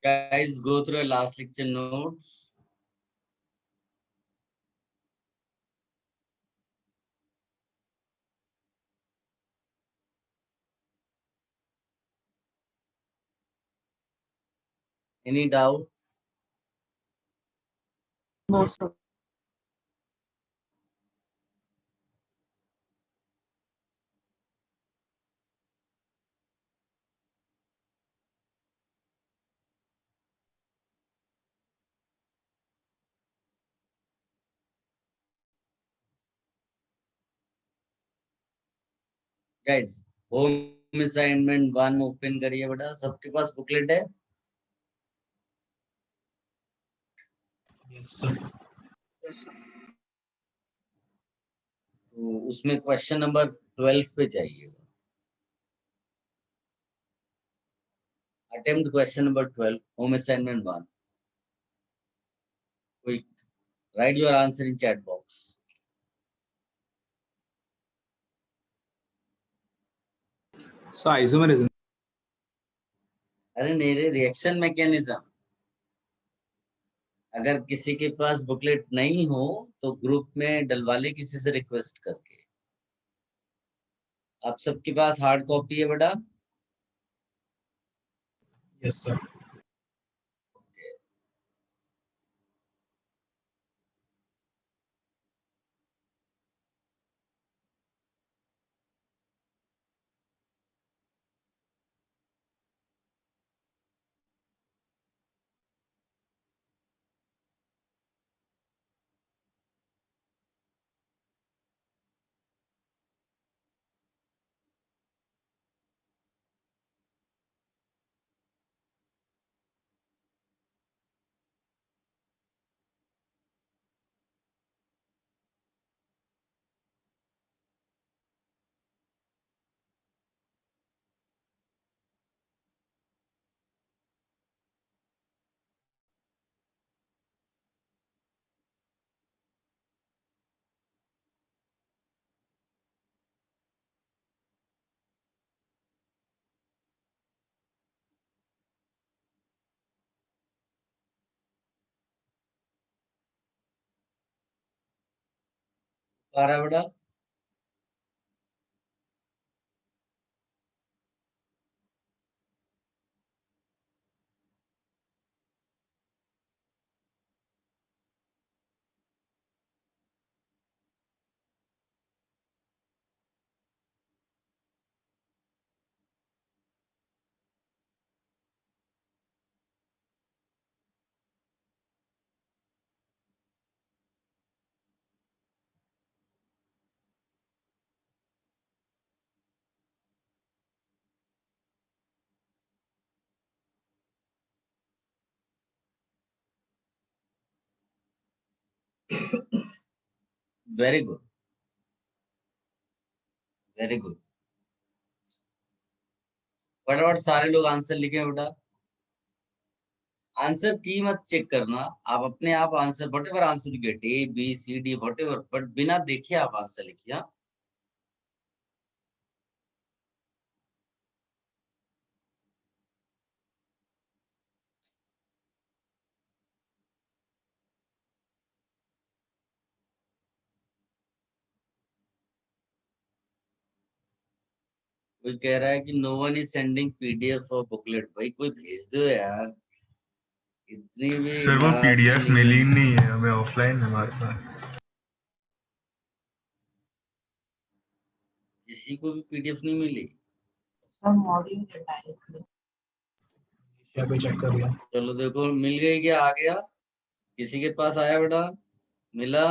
Guys, go through your last lecture notes. Any doubt? No, sir. Guys, home assignment 1 open करिए बेटा, सबके पास booklet है? Yes, sir. Yes, sir. तो उसमें question number 12 पे जाइएगा। Attempt question number 12, home assignment 1. Quick, write your answer in chat box. So isomerism. अरे मेरे रिएक्शन मैकेनिज्म, अगर किसी के पास बुकलेट नहीं हो तो ग्रुप में डलवा ले किसी से रिक्वेस्ट करके। आप सबके पास हार्ड कॉपी है बेटा? Yes, sir. आ रहा बेटा? Very good, very good. फटाफट सारे लोग आंसर लिखे बेटा। आंसर की मत चेक करना, आप अपने आप answer whatever answer you get, A B C D whatever, but बिना देखे आप आंसर लिखिए। हाँ? कोई कह रहा है कि no one is sending PDF और बुकलेट। भाई कोई भेज दो यार, इतनी भी सर वो नाराजगी पीडीएफ नहीं मिली है। नहीं है हमें, ऑफलाइन है हमारे पास। किसी को भी पीडीएफ नहीं मिली? Sir, morning के time पे। यहाँ पे चेक कर लिया। चलो देखो मिल गई क्या, आ गया? किसी के पास आया बेटा? मिला?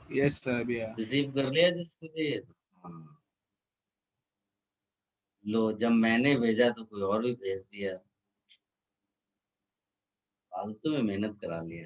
यस सर, अभी आया। रिसीव कर लिया जिसको चाहिए? हाँ। लो, जब मैंने भेजा तो कोई और भी भेज दिया, फालतू में मेहनत करा लिया।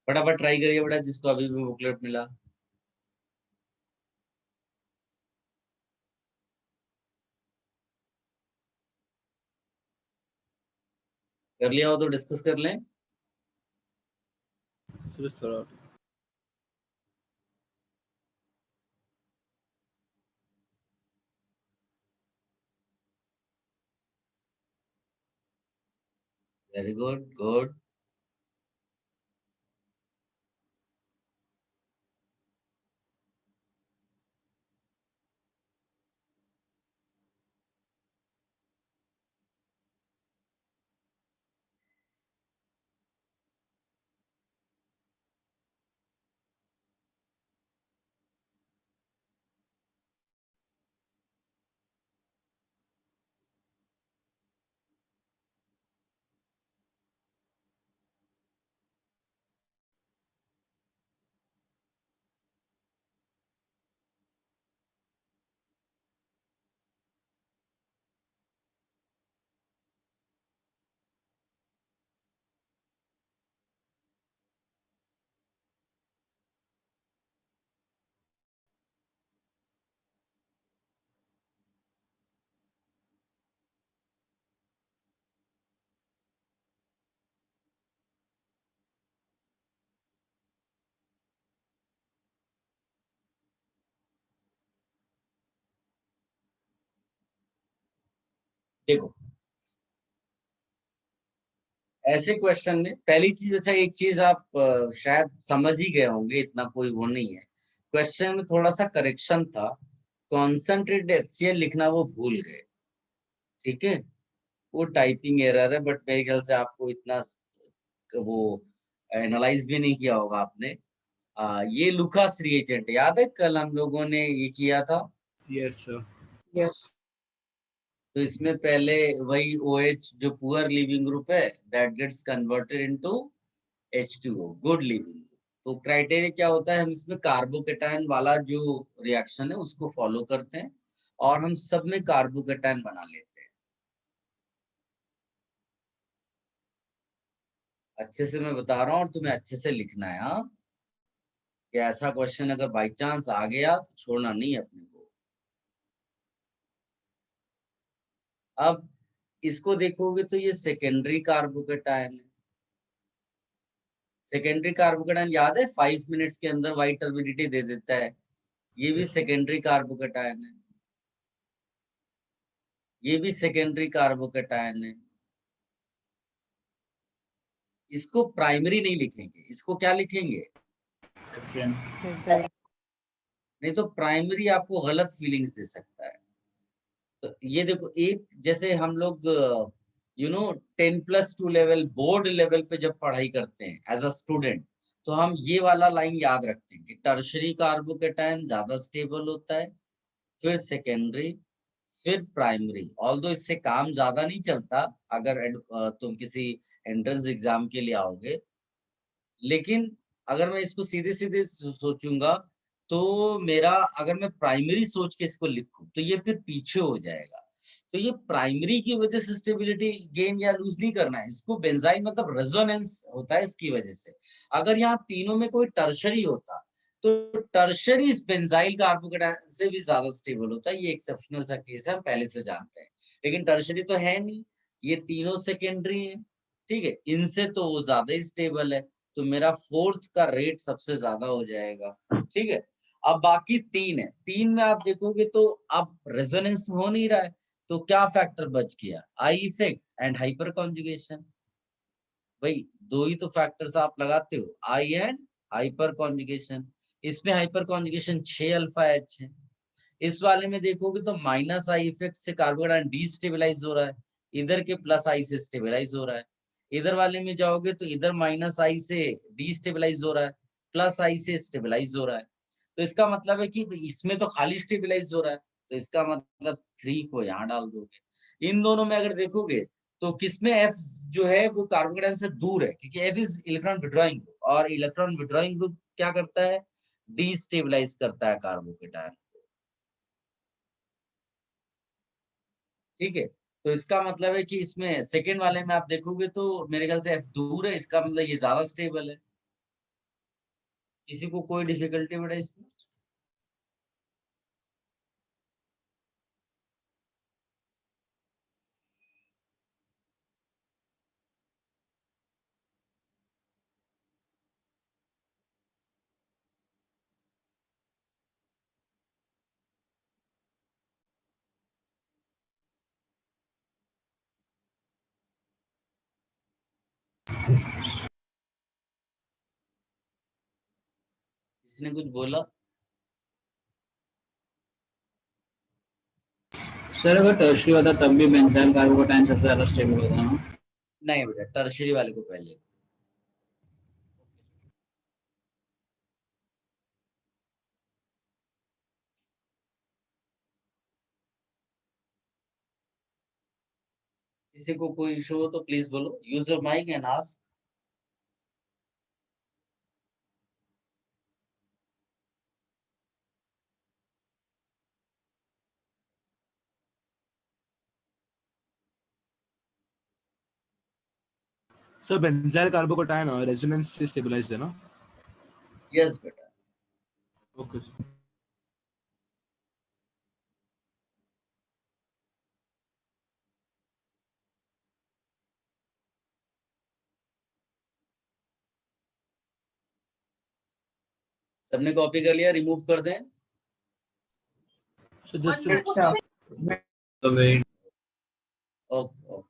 फटाफट ट्राई करिए बेटा, जिसको अभी भी बुकलेट मिला। कर लिया हो तो डिस्कस कर लें। Just throw out. Very good, good. देखो ऐसे क्वेश्चन में पहली चीज, अच्छा एक चीज आप शायद समझ ही गए होंगे, इतना कोई वो नहीं है। क्वेश्चन में थोड़ा सा करेक्शन था, कॉन्सेंट्रेटेड एचसीएल लिखना वो भूल गए, ठीक है। वो टाइपिंग एरर है, बट मेरे ख्याल से आपको इतना वो एनालाइज भी नहीं किया होगा आपने। ये लुकास रिएजेंट याद है, कल हम लोगों ने ये किया था। Yes, sir. Yes. तो इसमें पहले वही OH जो पुअर लिविंग ग्रुप है, that gets converted into H2O, good leaving. तो क्राइटेरिया क्या होता है, हम इसमें कार्बोकेटायन वाला जो रिएक्शन है उसको फॉलो करते हैं, और हम सब में कार्बोकेटायन बना लेते हैं। अच्छे से मैं बता रहा हूँ और तुम्हें अच्छे से लिखना है, हाँ। कि ऐसा क्वेश्चन अगर बाई चांस आ गया तो छोड़ना नहीं है अपने को। अब इसको देखोगे तो ये सेकेंडरी कार्बोकेटायन है। सेकेंडरी कार्बोकेटायन याद है 5 मिनट्स के अंदर वाइट टर्बिडिटी दे देता है, ये भी Yes, sir. सेकेंडरी कार्बोकेटायन है। ये भी सेकेंडरी कार्बोकेटायन है। इसको प्राइमरी नहीं लिखेंगे, इसको क्या लिखेंगे? Benzyl. नहीं तो प्राइमरी आपको गलत फीलिंग्स दे सकता है। तो ये देखो, एक जैसे हम लोग 10+2 लेवल बोर्ड लेवल पे जब पढ़ाई करते हैं एज अ स्टूडेंट, तो हम ये वाला लाइन याद रखते हैं कि टर्शरी कार्बोकेटायन ज्यादा स्टेबल होता है, फिर सेकेंडरी, फिर प्राइमरी। ऑल्दो इससे काम ज्यादा नहीं चलता अगर तुम किसी एंट्रेंस एग्जाम के लिए आओगे, लेकिन अगर मैं इसको सीधे सीधे सोचूंगा, तो मेरा अगर मैं प्राइमरी सोच के इसको लिखूं तो ये फिर पीछे हो जाएगा। तो ये प्राइमरी की वजह से स्टेबिलिटी गेन या लूज नहीं करना है इसको, बेंजाइल मतलब रेजोनेंस होता है इसकी वजह से। अगर यहाँ तीनों में कोई टर्शरी होता तो टर्शरी इस बेंजाइल कार्बोकेटायन से भी ज्यादा स्टेबल होता है। ये एक्सेप्शनल सा केस है, हम पहले से जानते हैं, लेकिन टर्शरी तो है नहीं, ये तीनों सेकेंडरी है, ठीक है। इनसे तो वो ज्यादा ही स्टेबल है, तो मेरा फोर्थ का रेट सबसे ज्यादा हो जाएगा, ठीक है। अब बाकी तीन है, तीन में आप देखोगे तो अब रेजोनेंस हो नहीं रहा है, तो क्या फैक्टर बच गया? I effect and hyper conjugation. भाई दो ही तो फैक्टर्स आप लगाते हो, आई एंड हाइपर कॉन्जुगेशन। इसमें हाइपर कॉन्जुगेशन 6 अल्फा एच है। इस वाले में देखोगे तो माइनस आई इफेक्ट से कार्बोकेटायन डीस्टेबलाइज हो रहा है, इधर के प्लस आई से स्टेबलाइज हो रहा है। इधर वाले में जाओगे तो इधर माइनस आई से डीस्टेबलाइज हो रहा है, प्लस आई से स्टेबलाइज हो रहा है। तो इसका मतलब है कि इसमें तो खाली स्टेबलाइज हो रहा है, तो इसका मतलब 3 को यहाँ डाल दोगे। इन दोनों में अगर देखोगे तो किसमें F जो है वो कार्बोकेटायन से दूर है, क्योंकि F is electron withdrawing group, और इलेक्ट्रॉन विड्रॉइंग ग्रुप क्या करता है? डीस्टेबलाइज करता है कार्बोकेटायन, ठीक है। तो इसका मतलब है कि इसमें सेकेंड वाले में आप देखोगे तो मेरे ख्याल से F दूर है, इसका मतलब ये ज्यादा स्टेबल है। किसी को कोई डिफिकल्टी बेटा इसमें? किसी ने कुछ बोला? सर अगर टर्शरी होता तब भी बेंजाइल कार्बोकेटायन सबसे ज्यादा स्टेबल होता है ना? नहीं बेटा, टर्शरी वाले को पहले। किसी को कोई इशू हो तो प्लीज बोलो, use your mic and ask. Sir benzyl carbocation resonance से स्टेबलाइज्ड है ना? यस बेटा। Okay sir. सबने कॉपी कर लिया? रिमूव कर दें? So just Sir. तो wait okay.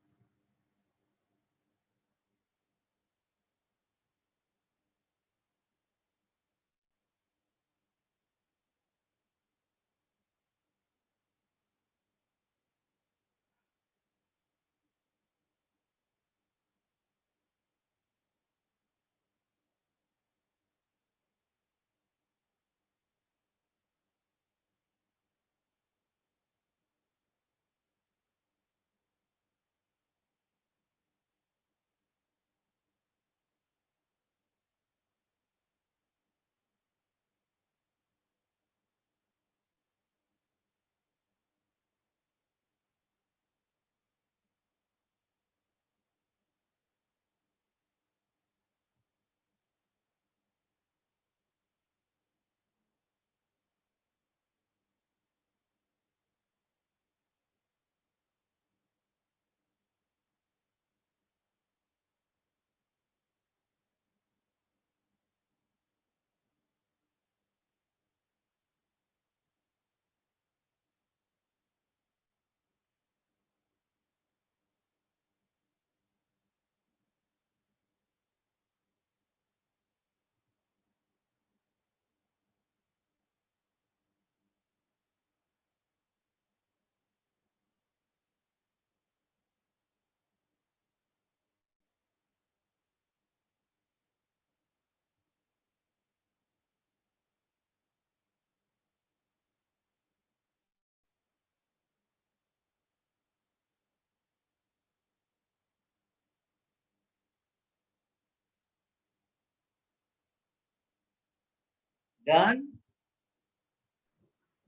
Done?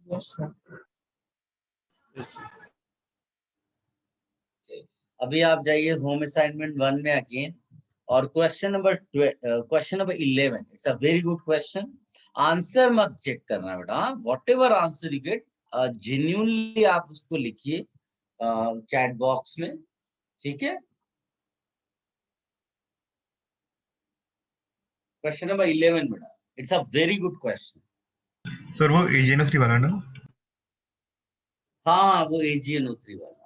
Yes, sir. yes sir. अभी आप जाइए होम असाइनमेंट 1 में अगेन, और question number 11, it's a very good question. Answer मत चेक करना बेटा, what ever answer you gate genuinely आप उसको लिखिए चैट बॉक्स में, ठीक है? क्वेश्चन नंबर 11 बेटा, it's a very good question. Sir वो AgNO3 वाला ना? हाँ, वो AgNO3 वाला।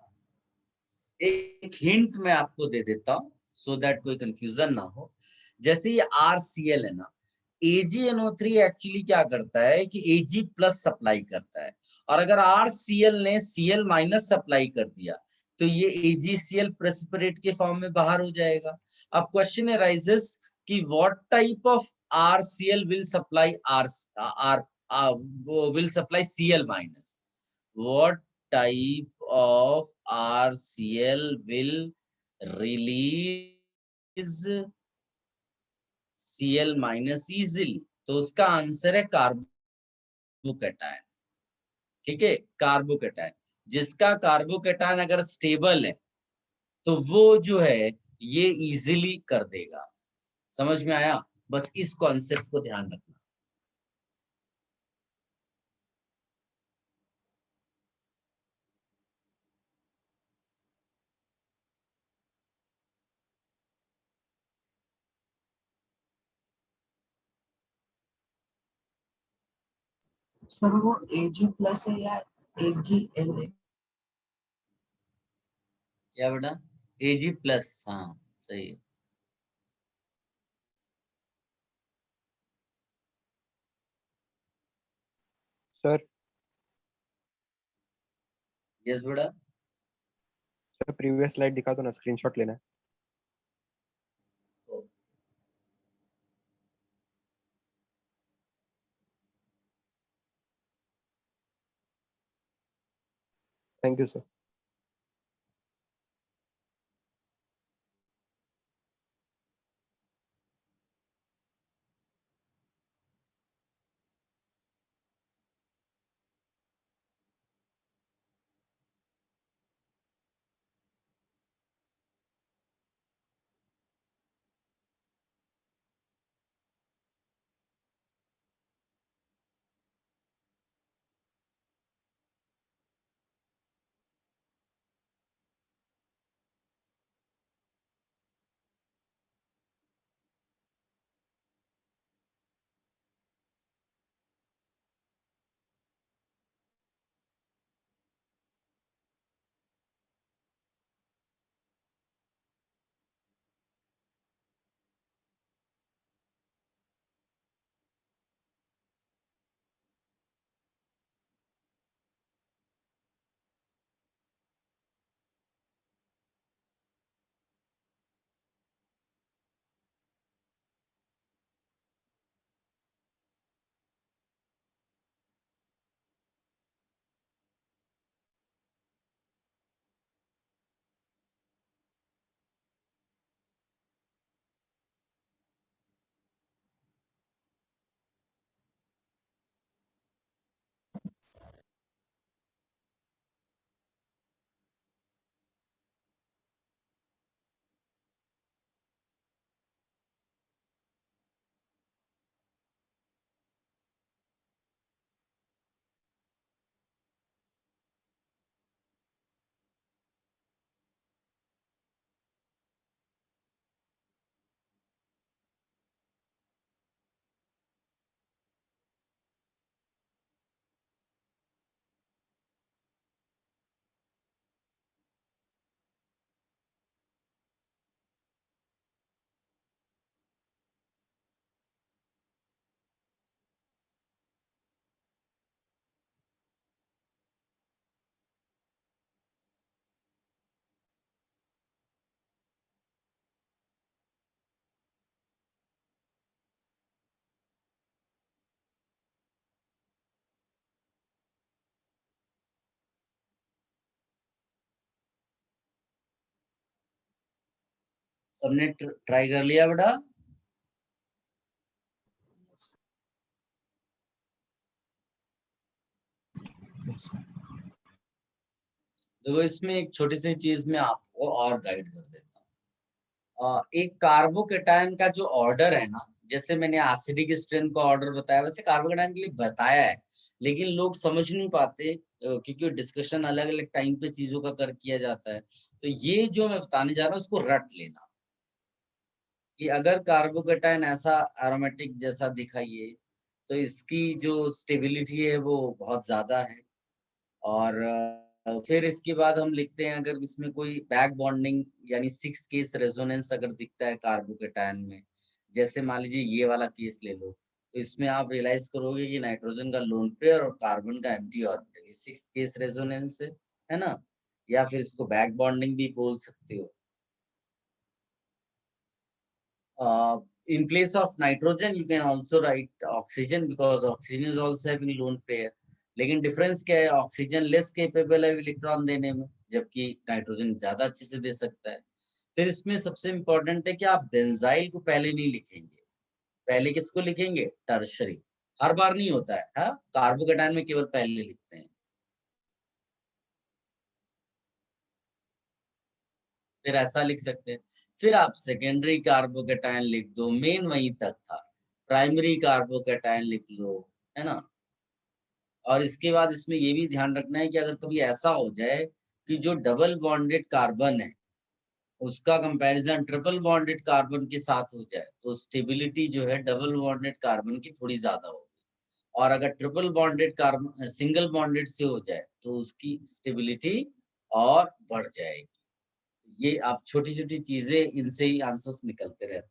एक हिंट मैं आपको दे देता हूँ सो दैट कोई कंफ्यूजन ना हो। जैसे ये RCl है ना, AgNO3 एक्चुअली क्या करता है कि Ag प्लस सप्लाई करता है, और अगर RCl ने Cl माइनस सप्लाई कर दिया तो ये AgCl प्रेसिपिटेट के फॉर्म में बाहर हो जाएगा। अब क्वेश्चन अराइजेस कि what type of RCl will supply Cl minus, what type of RCl will release Cl minus easily? तो उसका आंसर है कार्बोकैटायन, ठीक है? कार्बोकैटायन, जिसका कार्बोकैटायन अगर स्टेबल है तो वो जो है ये इजीली कर देगा। समझ में आया? बस इस कॉन्सेप्ट को ध्यान रखना। सर वो AG प्लस है या AgL है? क्या बेटा? Ag प्लस, हाँ सही है। सर यस बेटा। सर प्रीवियस स्लाइड दिखा दो ना, स्क्रीनशॉट लेना है। Thank you sir. सबने ट्राई कर लिया बेटा? Yes, sir. देखो इसमें एक छोटी सी चीज में आपको और गाइड कर देता हूँ। एक कार्बोकेटायन का जो ऑर्डर है ना, जैसे मैंने एसिडिक स्ट्रेंथ का ऑर्डर बताया, वैसे कार्बोकेटायन के लिए बताया है, लेकिन लोग समझ नहीं पाते क्योंकि डिस्कशन अलग अलग टाइम पे चीजों का कर किया जाता है। तो ये जो मैं बताने जा रहा हूँ इसको रट लेना कि अगर कार्बोकेटायन ऐसा एरोमेटिक जैसा दिखाइए तो इसकी जो स्टेबिलिटी है वो बहुत ज्यादा है। और फिर इसके बाद हम लिखते हैं अगर इसमें कोई बैक बॉन्डिंग यानी 6 केस रेजोनेंस अगर दिखता है कार्बोकेटायन में, जैसे मान लीजिए ये वाला केस ले लो, तो इसमें आप रियलाइज करोगे कि नाइट्रोजन का लोन पेयर और कार्बन का एम्प्टी ऑर्बिटल, ये 6 केस रेजोनेंस है ना? या फिर इसको बैक बॉन्डिंग भी बोल सकते हो। In place of nitrogen you can also write oxygen because oxygen is also having lone pair, लेकिन डिफरेंस क्या है, ऑक्सीजन लेस केपेबल है इलेक्ट्रॉन देने में जबकि नाइट्रोजन ज्यादा अच्छे से दे सकता है। फिर इसमें सबसे इम्पोर्टेंट है कि आप बेंजाइल को पहले नहीं लिखेंगे, पहले किसको लिखेंगे? टर्शरी। हर बार नहीं होता है, हाँ कार्बोकेटायन में केवल पहले लिखते हैं। फिर ऐसा लिख सकते हैं। फिर आप सेकेंडरी कार्बोकेटायन लिख दो, मेन वहीं तक था। प्राइमरी कार्बोकेटायन लिख लो, है ना? और इसके बाद इसमें ये भी ध्यान रखना है कि अगर कभी ऐसा हो जाए कि जो डबल बॉन्डेड कार्बन है उसका कंपैरिजन ट्रिपल बॉन्डेड कार्बन के साथ हो जाए तो स्टेबिलिटी जो है डबल बॉन्डेड कार्बन की थोड़ी ज्यादा होगी। और अगर triple bonded carbon single bonded से हो जाए तो उसकी स्टेबिलिटी और बढ़ जाएगी। ये आप छोटी-छोटी चीजें, इनसे ही आंसर्स निकलते रहते हैं।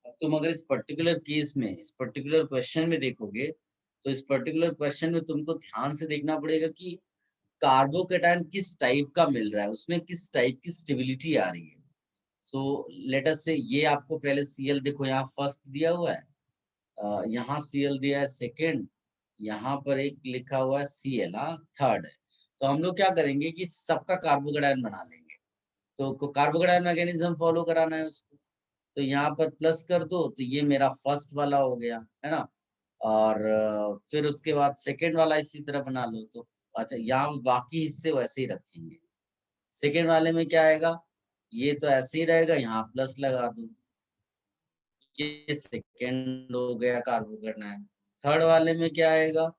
अब तुम अगर इस पर्टिकुलर केस में, इस पर्टिकुलर क्वेश्चन में देखोगे, तो इस पर्टिकुलर क्वेश्चन में तुमको ध्यान से देखना पड़ेगा कि कार्बोकेटायन किस टाइप का मिल रहा है, उसमें किस टाइप की स्टेबिलिटी आ रही है। सो लेट अस से ये आपको पहले Cl देखो, यहाँ फर्स्ट दिया हुआ है, यहाँ Cl दिया है सेकंड, यहाँ पर एक लिखा हुआ है Cl, हाँ थर्ड है। तो हम लोग क्या करेंगे कि सबका कार्बोकेटायन बना लेंगे। तो कार्बोकेटायन मैकेनिज्म फॉलो कराना है उसको, तो यहाँ पर प्लस कर दो, तो ये मेरा फर्स्ट वाला हो गया, है ना। और फिर उसके बाद सेकंड वाला इसी तरह बना लो। तो अच्छा, यहाँ बाकी हिस्से वैसे ही रखेंगे। सेकंड वाले में क्या आएगा, ये तो ऐसे ही रहेगा, यहाँ प्लस लगा दो, ये सेकंड हो गया कार्बोकेटायन। थर्ड वाले में क्या आएगा,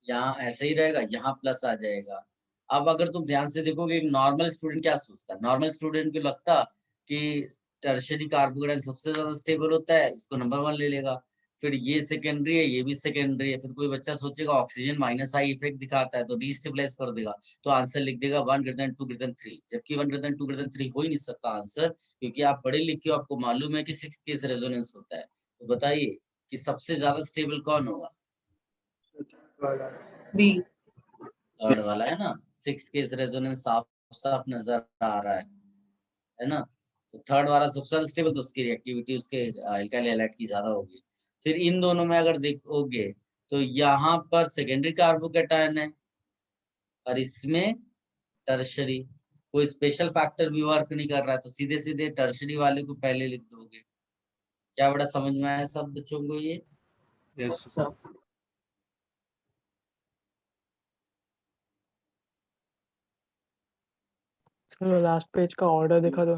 यहाँ ऐसे ही रहेगा, यहाँ प्लस आ जाएगा। अब अगर तुम ध्यान से देखोगे, एक नॉर्मल स्टूडेंट क्या सोचता है, नॉर्मल स्टूडेंट को लगता कि टर्शियरी कार्बोकेटायन सबसे ज्यादा स्टेबल होता है, इसको नंबर 1 ले लेगा। फिर ये सेकेंडरी है, ये भी सेकेंडरी है। फिर कोई बच्चा सोचेगा ऑक्सीजन माइनस आई इफेक्ट दिखाता है, तो डिस्टेबलाइज कर देगा, तो आंसर लिख देगा 1 ग्रेटर देन 2 ग्रेटर देन 3, जबकि 1 ग्रेटर देन 2 ग्रेटर देन 3 हो ही नहीं सकता आंसर, क्योंकि आप पढ़े लिखे हो, आपको मालूम है कि 6 केस रेजोनेंस होता है। तो बताइए कि सबसे ज्यादा स्टेबल कौन होगा? 3. थर्ड वाला है ना, 6 केस रेजोनेंस साफ साफ नजर आ रहा है ना। तो थर्ड वाला सबसे ज्यादा स्टेबल, तो उसकी रिएक्टिविटी उसके अल्काइल हैलाइड की ज्यादा होगी। फिर इन दोनों में अगर देखोगे, तो यहाँ पर सेकेंडरी कार्बोकेटायन है और इसमें टर्शरी, कोई स्पेशल फैक्टर भी वर्क नहीं कर रहा है, तो सीधे सीधे टर्शरी वाले को पहले लिख दोगे। क्या बड़ा समझ में आया सब बच्चों को ये? Yes. Sir. चलो लास्ट पेज का ऑर्डर दिखा दो।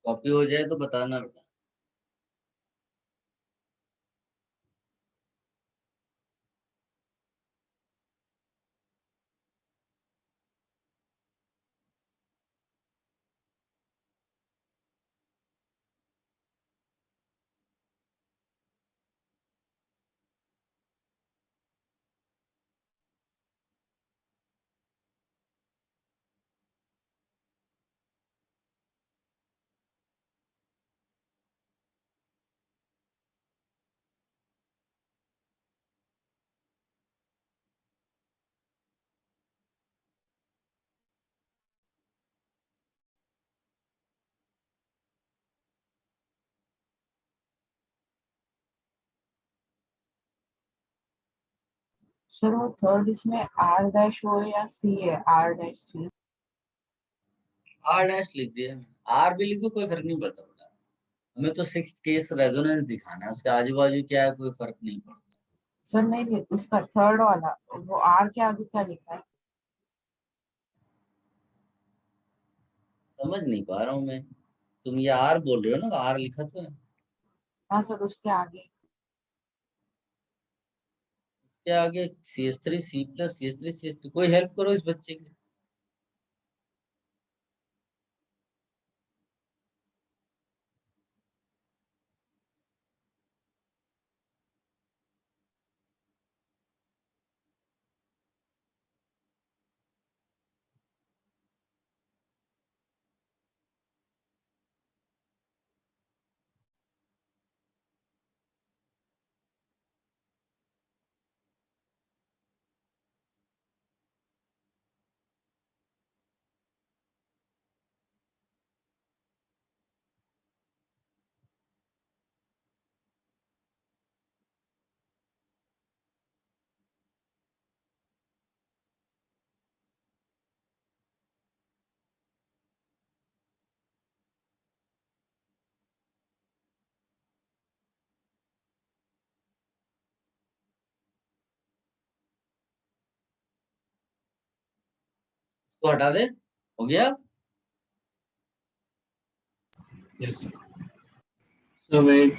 कॉपी हो जाए तो बताना बेटा। सर वो थर्ड इसमें R डैश हो या C है, R dash C. R dash लिख दिया, आर भी लिख दो, कोई फर्क नहीं पड़ता बेटा। हमें तो 6 केस रेजोनेंस दिखाना है, उसके आजू बाजू क्या है कोई फर्क नहीं पड़ता। सर नहीं, उसका थर्ड वाला वो R के आगे क्या लिखा है? समझ नहीं पा रहा हूँ मैं, तुम ये आर बोल रहे हो ना, तो आर लिखा तो है। हाँ सर, उसके आगे. क्या आगे CS3 C plus CS3 CS3, कोई हेल्प करो इस बच्चे की। तो हटा दे, हो गया। Yes, sir. So wait.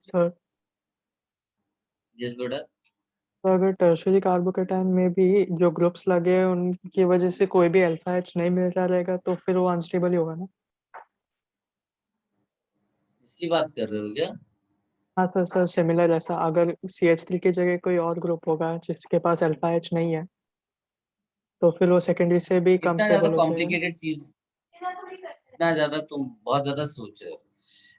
Sir yes बेटा। तो अगर टर्शरी कार्बोकेटाइन में भी जो ग्रुप्स लगे हैं उनकी वजह से कोई भी अल्फा एच नहीं मिलता रहेगा तो फिर वो अनस्टेबल ही होगा ना। इसकी बात कर रहे हो क्या? हाँ सर सर सिमिलर ऐसा अगर CH3 की जगह कोई और ग्रुप होगा जिसके पास अल्फा एच नहीं है तो फिर वो सेकेंडरी से भी कम इतना ज्यादा स्टेबल हो जाएगा। कॉम्प्लिकेटेड चीज, इतना ज्यादा तुम बहुत ज्यादा सोच रहे हो।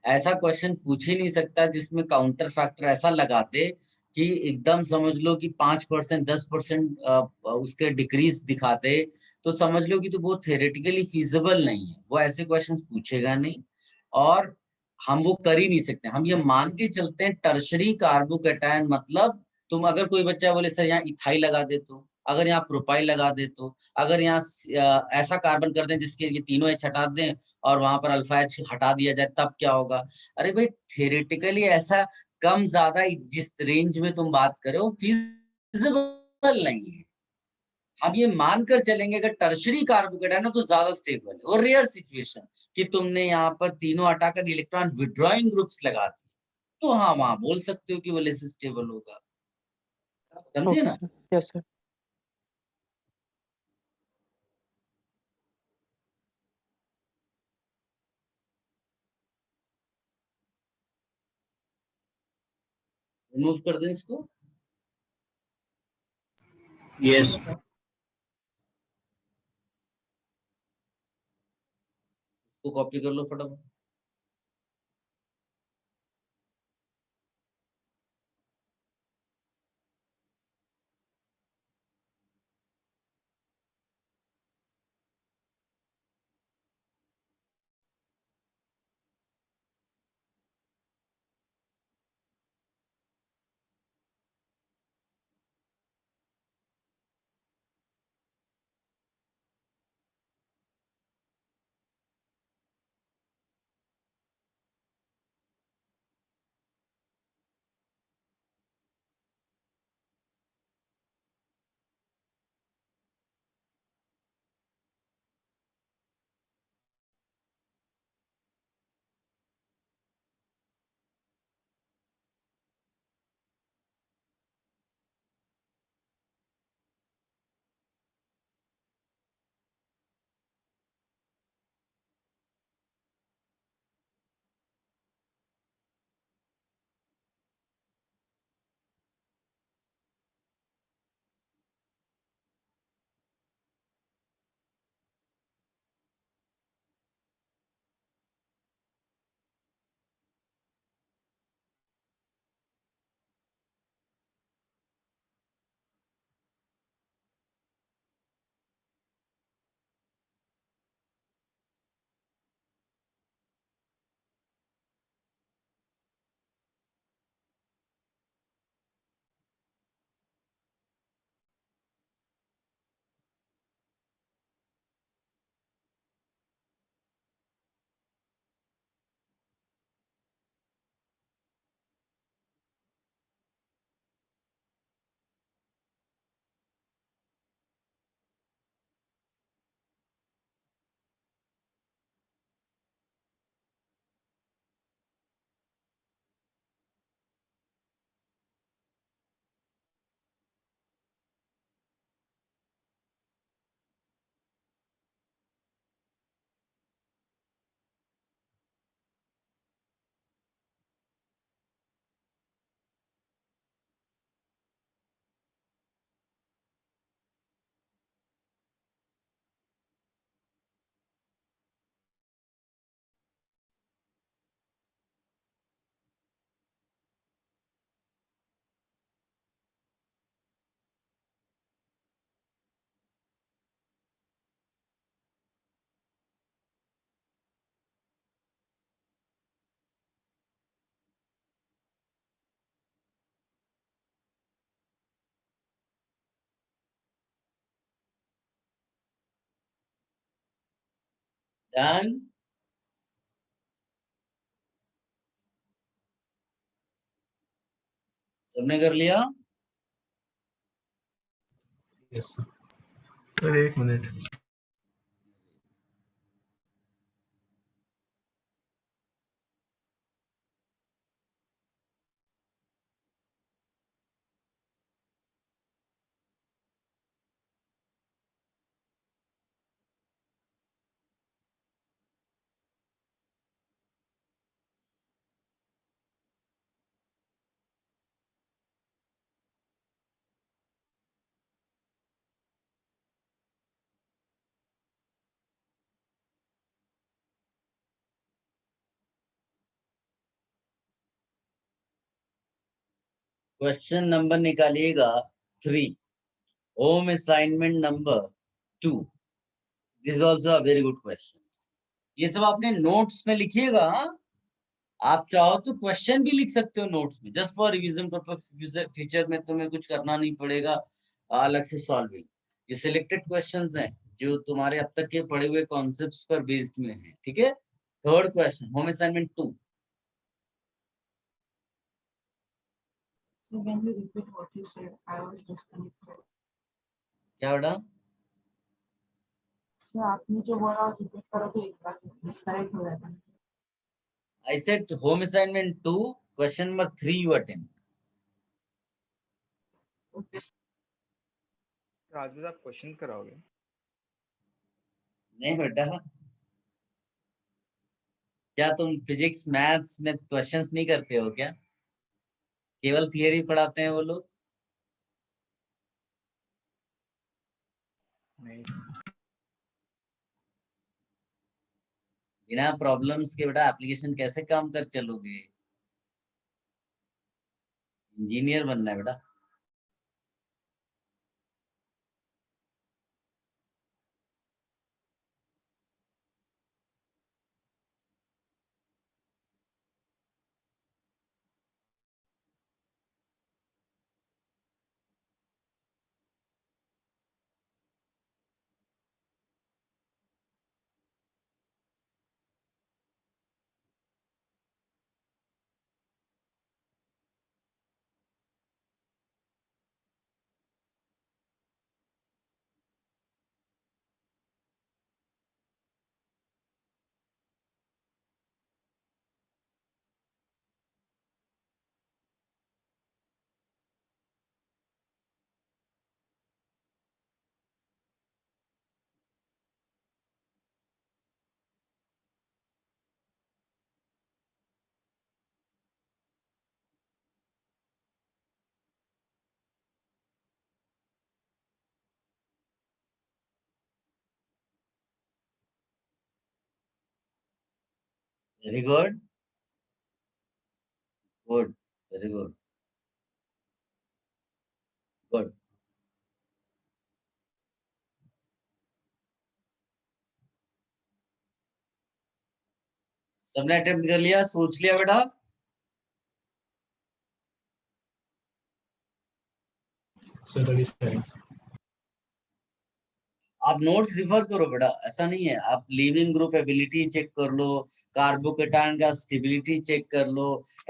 ऐसा क्वेश्चन पूछ ही नहीं सकता जिसमें काउंटर फैक्टर ऐसा लगा दे कि एकदम समझ लो कि 5% 10% उसके डिक्रीज दिखा दे, तो समझ लो कि तो वो थेरेटिकली फीजिबल नहीं है, वो ऐसे क्वेश्चंस पूछेगा नहीं। और हम वो कर ही नहीं सकते। हम ये मान के चलते हैं टर्शरी कार्बोकेटायन मतलब, तुम अगर कोई बच्चा बोले सर यहाँ इथाइल लगा दे तो, अगर यहाँ प्रोपाइल लगा दे तो, अगर यहाँ ऐसा कार्बन कर दें जिसके ये तीनों एच हटा दें और वहां पर अल्फा एच हटा दिया जाए तब क्या होगा? अरे भाई थेरेटिकली ऐसा कम ज्यादा जिस रेंज में तुम बात करो फिजिबल नहीं है। हम ये मानकर चलेंगे अगर टर्शरी कार्बोकेट है ना तो ज्यादा स्टेबल है। और रेयर सिचुएशन कि तुमने यहाँ पर तीनों हटाकर इलेक्ट्रॉन विड्रॉइंग ग्रुप्स लगा दिए, तो हाँ वहां बोल सकते हो कि वो लेस स्टेबल होगा। समझे ओके ना? Sir, yes sir. रिमूव कर दें इसको। Yes. इसको कॉपी कर लो फटाफट। डन। सबने कर लिया? Yes, sir. सर एक मिनट. क्वेश्चन नंबर निकालिएगा 3. Home assignment number 2. This is also a very good question. ये सब आपने नोट्स में लिखिएगा. हाँ? आप चाहो तो क्वेश्चन भी लिख सकते हो नोट्स में, just for revision purpose. Future में तुम्हें कुछ करना नहीं पड़ेगा अलग से सॉल्विंग. ये सिलेक्टेड क्वेश्चंस हैं जो तुम्हारे अब तक के पढ़े हुए कॉन्सेप्ट्स पर बेस्ड में हैं. ठीक है. Third question, home assignment 2. So can you repeat what you said? I was disconnected. क्या बेटा? So आपने जो बोला वो रिपीट करो तो एक बार डिस्कनेक्ट हो जाता है. I said home assignment 2, question number 3 you attend. Okay. आज आप क्वेश्चन कराओगे? नहीं बेटा, क्या तुम फिजिक्स मैथ्स में क्वेश्चंस नहीं करते हो क्या? केवल थियरी पढ़ाते हैं वो लोग. नहीं. बिना प्रॉब्लम्स के बेटा एप्लीकेशन कैसे काम कर चलोगे? इंजीनियर बनना है बेटा. Very good. Good. Very good. Good. सबने अटेम्प्ट कर लिया, सोच लिया बेटा? So that is correct. आप नोट्स रिफर करो बेटा, ऐसा नहीं है. आप लिविंग ग्रुप एबिलिटी चेक कर लो, कार्बोकेटाइन का स्टेबिलिटी चेक कर लो,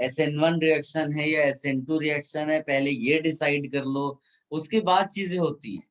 SN1 रिएक्शन है या SN2 रिएक्शन है, पहले ये डिसाइड कर लो, उसके बाद चीजें होती हैं.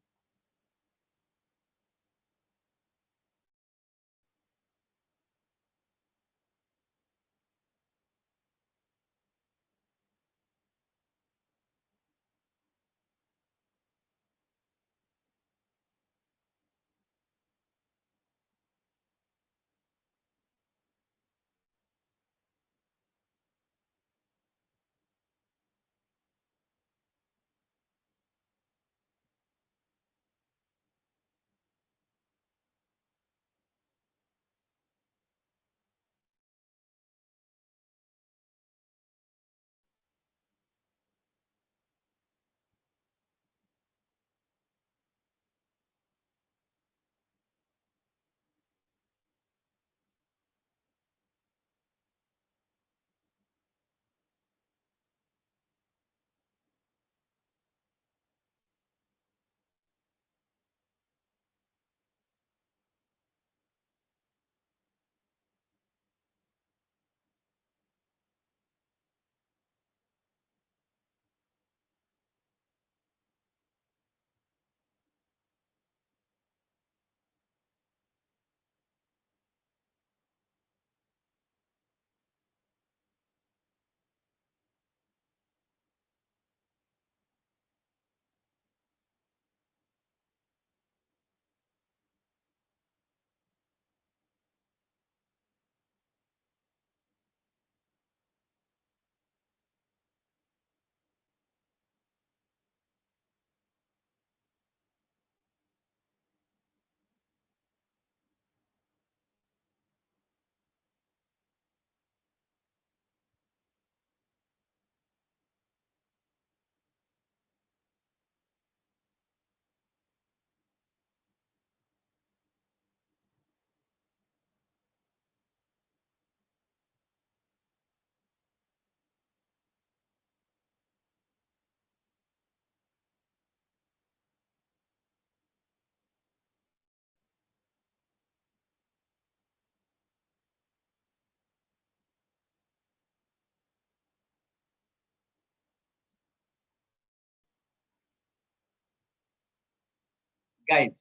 गाइस,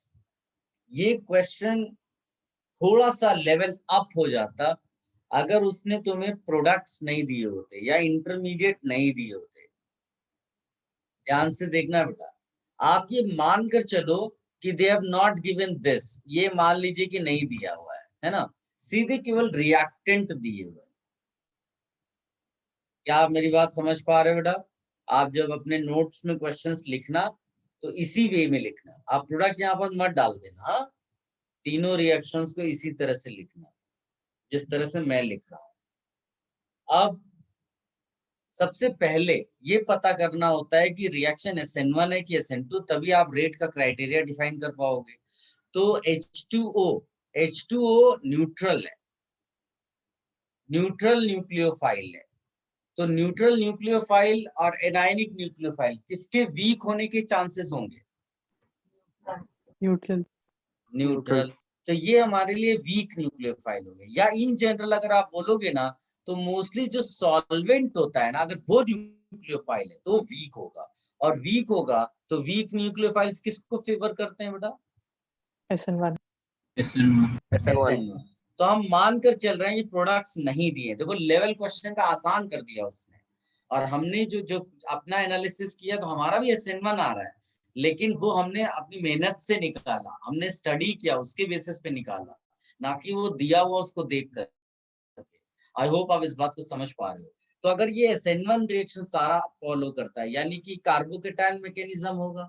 ये क्वेश्चन थोड़ा सा लेवल अप हो जाता अगर उसने तुम्हें प्रोडक्ट्स नहीं दिए होते या इंटरमीडिएट नहीं दिए होते। ध्यान से देखना बेटा, आप ये मान कर चलो कि they have not given this, ये मान लीजिए कि नहीं दिया हुआ है ना, सीधे केवल रिएक्टेंट दिए हुए हैं। क्या आप मेरी बात समझ पा रहे हो बेटा? आप जब अपने नोट्स में क्वेश्चंस लिखना तो इसी वे में लिखना, आप प्रोडक्ट यहाँ पर मत डाल देना। हाँ, तीनों रिएक्शंस को इसी तरह से लिखना जिस तरह से मैं लिख रहा हूं। अब सबसे पहले ये पता करना होता है कि रिएक्शन SN1 है कि SN2, तभी आप रेट का क्राइटेरिया डिफाइन कर पाओगे। तो H2O न्यूट्रल है, न्यूट्रल न्यूक्लियोफाइल है। तो न्यूट्रल न्यूक्लियोफाइल और एनायनिक न्यूक्लियोफाइल किसके वीक होने के चांसेस होंगे? न्यूट्रल। न्यूट्रल। तो ये हमारे लिए वीक न्यूक्लियोफाइल हो गए, या इन जनरल अगर आप बोलोगे ना तो मोस्टली जो सॉल्वेंट होता है ना, अगर वो न्यूक्लियोफाइल है तो वीक होगा, और वीक होगा तो वीक न्यूक्लियोफाइल्स किसको फेवर करते हैं बेटा? SN1। SN1। तो हम मान कर चल रहे हैं ये प्रोडक्ट्स नहीं दिए। देखो लेवल क्वेश्चन का आसान कर दिया उसने, और हमने जो जो अपना एनालिसिस किया तो हमारा भी SN1 आ रहा है, लेकिन वो हमने अपनी मेहनत से निकाला, हमने स्टडी किया, उसके बेसिस पे निकाला, ना कि वो दिया हुआ उसको देख कर। आई होप आप इस बात को समझ पा रहे हो। तो अगर ये SN1 रिएक्शन सारा फॉलो करता है, यानी कि कार्बोकेटायन मैकेनिज्म होगा,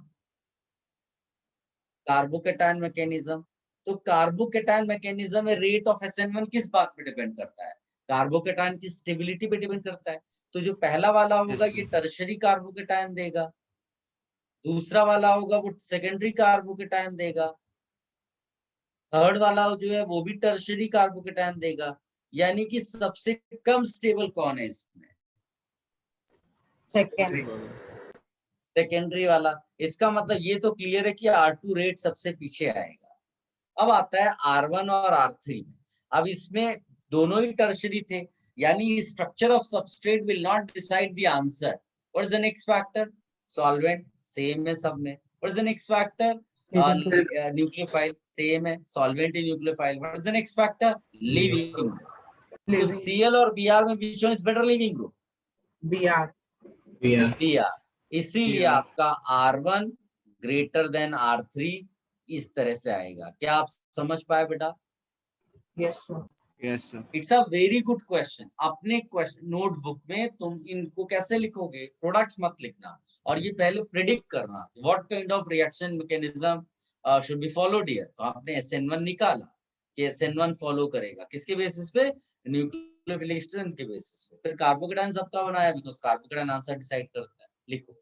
कार्बोकेटायन मैकेनिज्म। तो कार्बोकेटायन मैकेनिज्म में रेट ऑफ SN1 किस बात पे डिपेंड करता है? कार्बोकेटायन की स्टेबिलिटी पे डिपेंड करता है। तो जो पहला वाला होगा Yes, ये sir. टर्शरी कार्बोकेटायन देगा, दूसरा वाला होगा वो सेकेंडरी कार्बोकेटायन देगा, थर्ड वाला जो है वो भी टर्शरी कार्बोकेटायन देगा। यानी कि सबसे कम स्टेबल कौन है इसमें? सेकेंड। सेकेंडरी वाला। इसका मतलब ये तो क्लियर है कि R2 रेट सबसे पीछे आएगा। अब आता है R1 और R3 में। अब इसमें दोनों ही टर्शरी थे, यानी structure of substrate will not decide the answer. What is the next factor? Solvent, same है सब में। What is the next factor? Nucleophile, same है, solvent in nucleophile. What is the next factor? Leaving. तो Cl और Br में which one is better living group? BR। Br। इसीलिए आपका R1 greater than R3 इस तरह से आएगा। क्या आप समझ पाए बेटा? Yes sir. Yes, sir. It's a very good question. अपने क्वेश्चन नोटबुक में तुम इनको कैसे लिखोगे? प्रोडक्ट्स मत लिखना, और ये पहले प्रिडिक्ट करना what kind of reaction mechanism should be followed here. तो आपने SN1 निकाला कि SN1 फॉलो करेगा किसके बेसिस पे? न्यूक्लियोफिलिक स्ट्रेंथ के बेसिस पे। फिर कार्बोकेटायन सबका बनाया बिकॉज़ कार्बोकेटायन आंसर डिसाइड करता है। लिखो।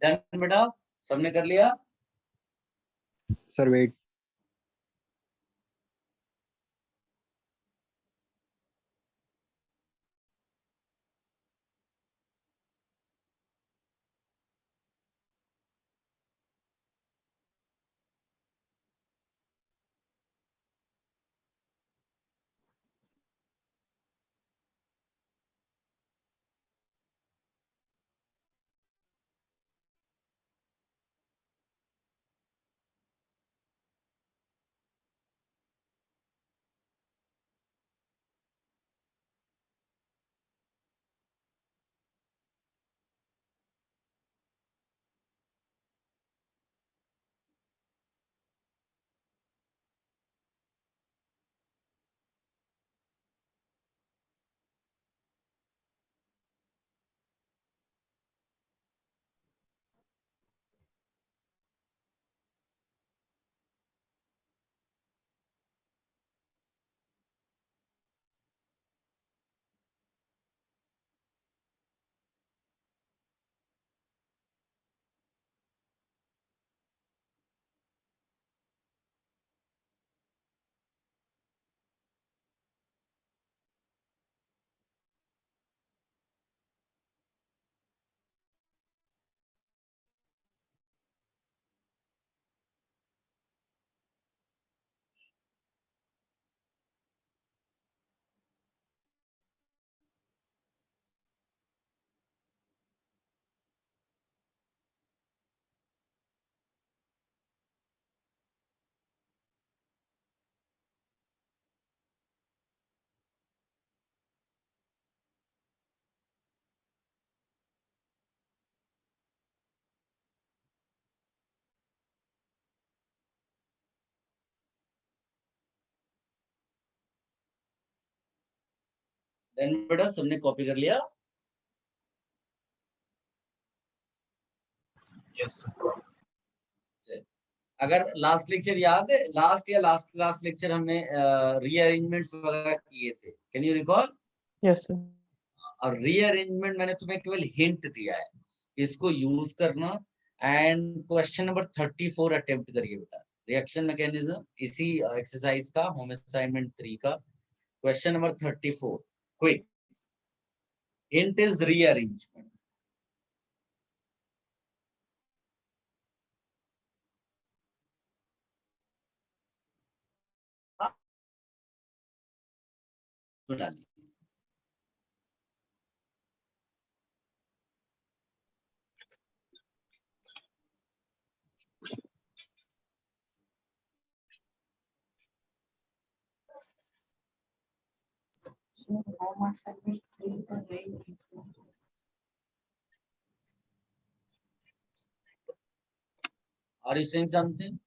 डन बेटा, सबने कर लिया? सर वेट, डन बेटा, सबने कॉपी कर लिया? Yes, sir. अगर लास्ट लेक्चर याद है, लास्ट या लास्ट लास्ट लेक्चर हमने रीअरेंजमेंट्स वगैरह किए थे, can you recall? Yes sir. और रीअरेंजमेंट मैंने तुम्हें केवल हिंट दिया है, इसको यूज करना। एंड क्वेश्चन नंबर 34 अटेम्प्ट करिए बेटा, रिएक्शन मैकेनिज्म, इसी एक्सरसाइज का, होम असाइनमेंट 3 का question number 34। Quick, hint is rearrangement. डालिए। So home assignment 3 तो नहीं है इसमें। Are you saying something?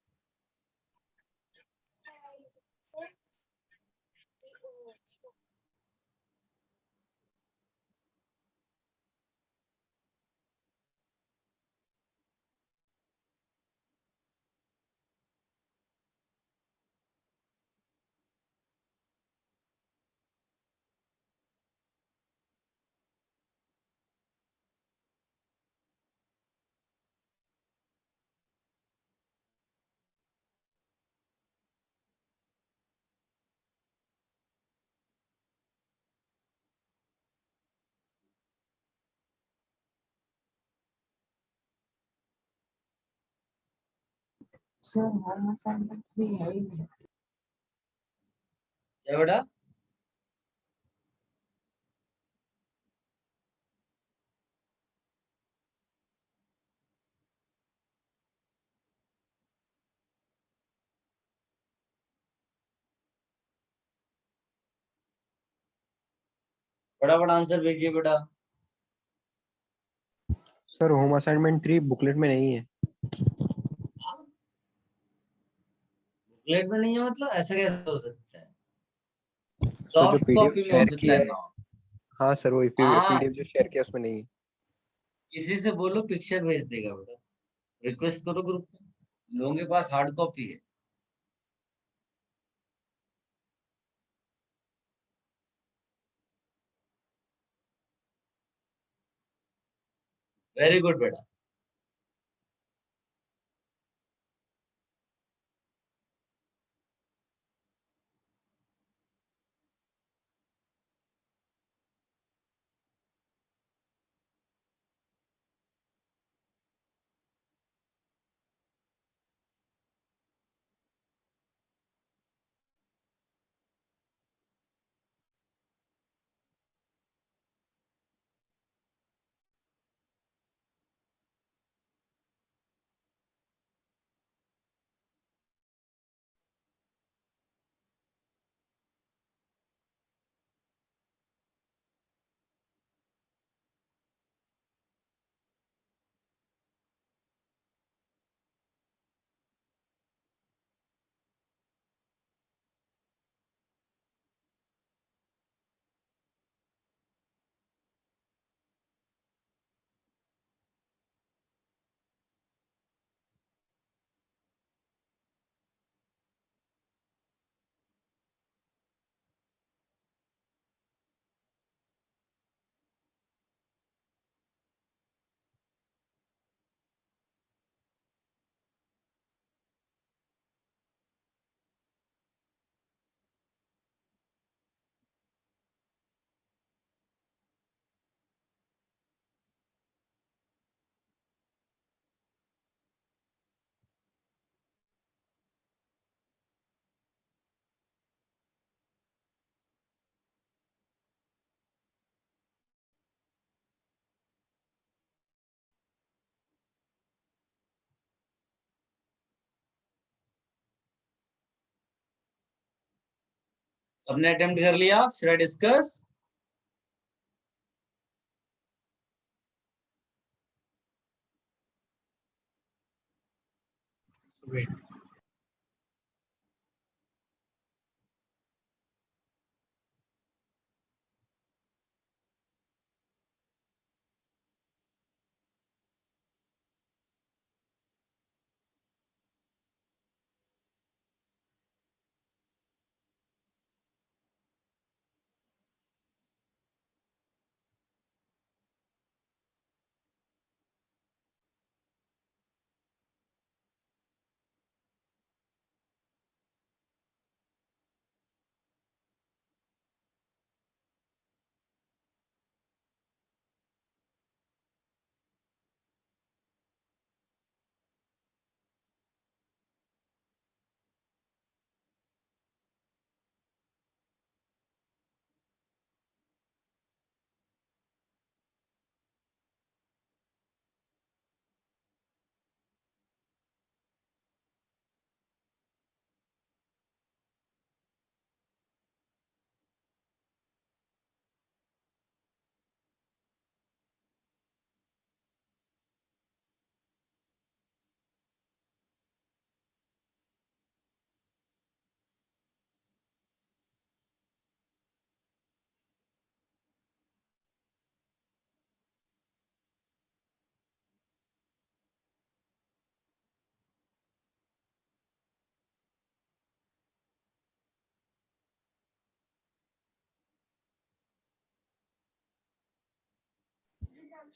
So home assignment 3 है ही नहीं। क्या बेटा? फटाफट आंसर भेजिए बेटा। सर होम असाइनमेंट 3 बुकलेट में नहीं है। बुकलेट में नहीं है मतलब? ऐसा कैसे हो सकता है? सर जो सॉफ्ट पीडीएफ कॉपी में हो शेयर की सकता है है, ना? हाँ सर वो हाँ, पीडीएफ जो शेयर किया उसमें नहीं है। किसी से बोलो पिक्चर भेज देगा बेटा, रिक्वेस्ट करो ग्रुप में, लोगों के पास हार्ड कॉपी है। वेरी गुड बेटा। सबने अटेम्प्ट कर लिया? Should I discuss? Wait.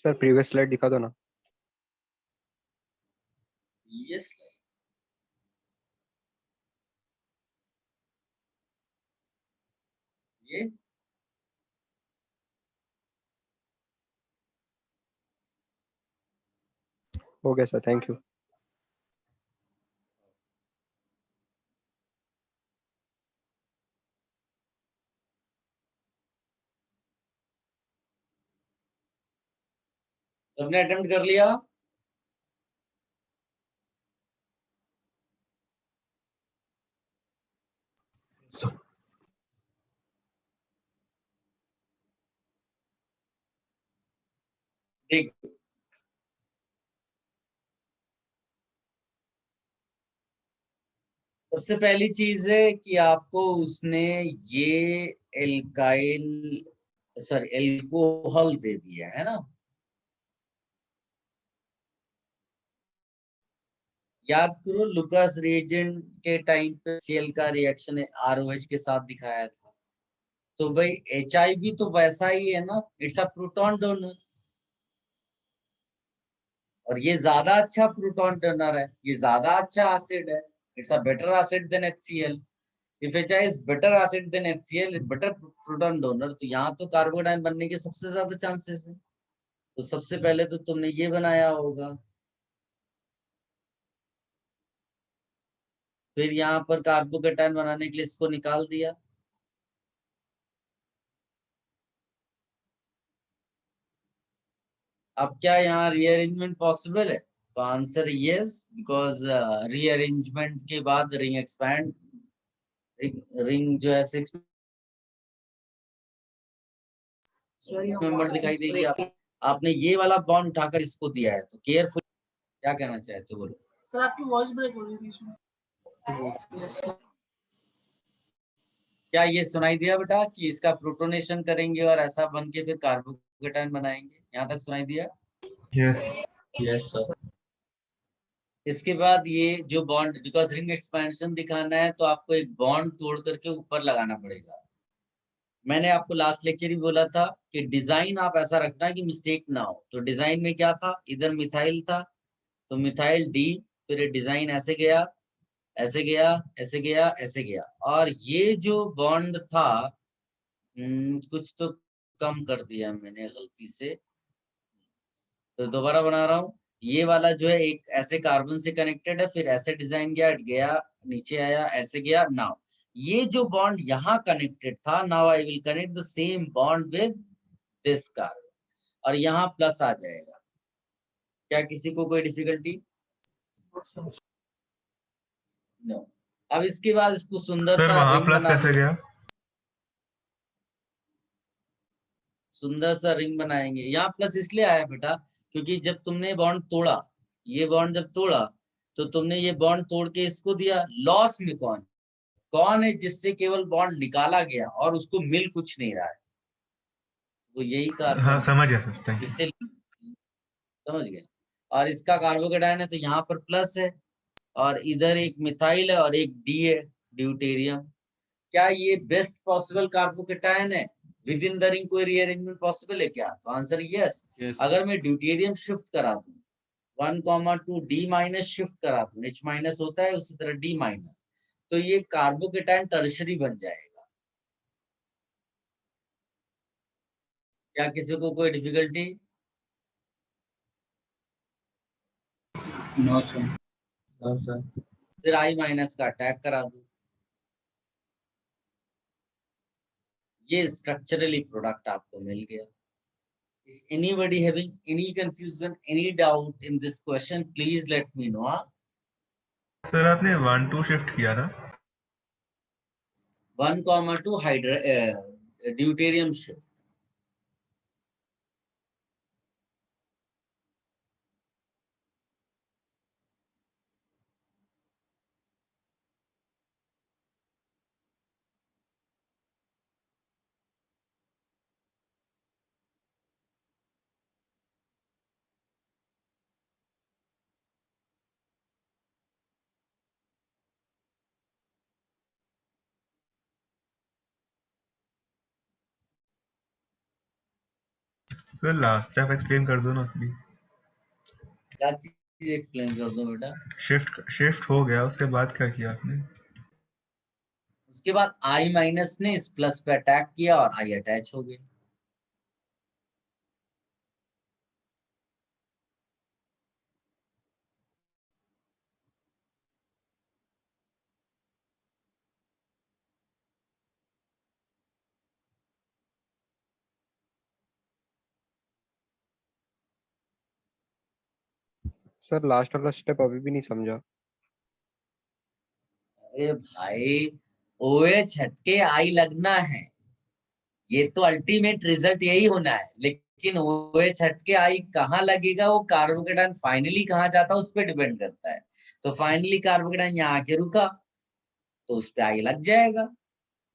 Sir previous slide दिखा दो ना. यस, ये हो गया सर, थैंक यू. सबने अटेम्प्ट कर लिया? So, देख, सबसे पहली चीज है कि आपको उसने ये एल्काइल सॉरी एल्कोहल दे दिया है ना. याद करो लुकास रिएजेंट के टाइम पे Cl का रिएक्शन ROH के साथ दिखाया था. तो भाई HIV तो वैसा ही है ना, इट्स अ प्रोटॉन डोनर. और ये ज्यादा अच्छा प्रोटॉन डोनर है, ये ज्यादा अच्छा एसिड है. It's a better acid than HCl. If HI is better acid than HCl, it's better proton donor. तो यहाँ तो कार्बोडाइन बनने के सबसे ज्यादा चांसेस है. तो सबसे पहले तो तुमने ये बनाया होगा, फिर यहाँ पर कार्बोकेटाइन बनाने के लिए इसको निकाल दिया. अब क्या यहाँ रीअरेंजमेंट पॉसिबल है? तो आंसर यस, बिकॉज रीअरेंजमेंट के बाद रिंग एक्सपैंड, रिंग जो है 6 मेंबर दिखाई देगी. आपने ये वाला बॉन्ड उठाकर इसको दिया है, तो केयरफुल. क्या कहना चाहते हो बोलो? सर आपकी वॉइस ब्रेक हो रही थी इसमें. क्या ये सुनाई दिया बेटा कि इसका प्रोटोनेशन करेंगे और ऐसा बन के फिर कार्बोकेटाइन बनाएंगे? यहाँ तक सुनाई दिया? yes. Yes sir. इसके बाद ये जो बॉन्ड, बिकॉज रिंग एक्सपेंशन दिखाना है तो आपको एक बॉन्ड तोड़ करके ऊपर लगाना पड़ेगा. मैंने आपको लास्ट लेक्चर ही बोला था कि डिजाइन आप ऐसा रखना कि मिस्टेक ना हो. तो डिजाइन में क्या था, इधर मिथाइल था तो मिथाइल D, फिर डिजाइन ऐसे गया, ऐसे गया, ऐसे गया, ऐसे गया. और ये जो बॉन्ड था कुछ तो कम कर दिया मैंने गलती से, तो दोबारा बना रहा हूँ. ये वाला जो है एक ऐसे कार्बन से कनेक्टेड है, फिर ऐसे डिजाइन गया, नीचे आया, ऐसे गया. नाउ ये जो बॉन्ड यहाँ कनेक्टेड था, now I will connect the same bond with this carbon, और यहाँ प्लस आ जाएगा. क्या किसी को कोई डिफिकल्टी? नो. अब इसके बाद इसको सुंदर सर सा वहां रिंग प्लस बना. कैसे गया? सुंदर सा रिंग बनाएंगे। यहाँ प्लस इसलिए आया बेटा क्योंकि जब तुमने बॉन्ड तोड़ा, ये बॉन्ड जब तोड़ा तो तुमने ये बॉन्ड तोड़ के इसको दिया। लॉस में कौन कौन है जिससे केवल बॉन्ड निकाला गया और उसको मिल कुछ नहीं रहा है? वो यही कार्बन हाँ है। समझ गया सर, थैंक यू। इससे समझ गए। और इसका कार्बोकेटायन है तो यहाँ पर प्लस है और इधर एक मिथाइल है और एक डी है, ड्यूटेरियम। क्या ये बेस्ट पॉसिबल कार्बोकेटायन है? विद इन द रिंग कोई रीअरेंजमेंट पॉसिबल है क्या? तो आंसर यस। अगर मैं ड्यूटेरियम शिफ्ट करा दूं 1,2 डी माइनस शिफ्ट करा दूं, H माइनस होता है उसी तरह डी माइनस, तो ये कार्बोकेटायन टर्शरी बन जाएगा। क्या किसी को कोई डिफिकल्टी? No sir. फिर I माइनस का अटैक करा दूं, ये स्ट्रक्चरली प्रोडक्ट आपको मिल गया। Anybody having any confusion, any doubt in this question, please let me know. Sir आपने 1 2 शिफ्ट किया ना? 1,2 deuterium shift. Sir last step explain कर दो ना प्लीज। क्या चीज एक्सप्लेन कर दो बेटा? शिफ्ट हो गया, उसके बाद क्या किया आपने? उसके बाद I माइनस ने इस प्लस पे अटैक किया और I अटैच हो गया। सर लास्ट वाला स्टेप अभी भी नहीं समझा। अरे भाई OH हटके I लगना है, ये तो अल्टीमेट रिजल्ट यही होना है। लेकिन OH हटके I कहाँ लगेगा, वो कार्बोकेटायन फाइनली कहाँ जाता है उस पर डिपेंड करता है। तो फाइनली कार्बोकेटायन यहाँ आके रुका तो उस पे I लग जाएगा।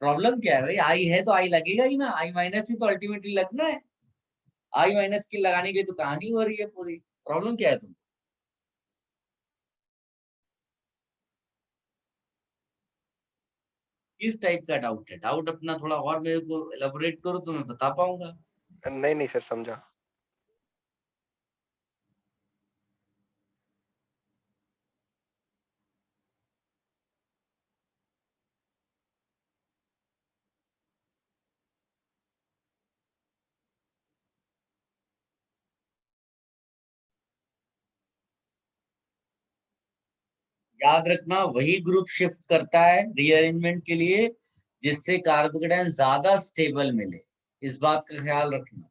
प्रॉब्लम क्या है भाई? I है तो I लगेगा ही ना, I माइनस ही तो अल्टीमेटली लगना है। I माइनस की लगाने की तो कहानी हो रही है पूरी। प्रॉब्लम क्या है तुम? किस टाइप का डाउट है? डाउट अपना थोड़ा और मेरे को एलाबोरेट करो तो मैं बता पाऊंगा। नहीं नहीं सर समझा। याद रखना वही ग्रुप शिफ्ट करता है रीअरेंजमेंट के लिए जिससे कार्बोकेटायन ज्यादा स्टेबल मिले, इस बात का ख्याल रखना।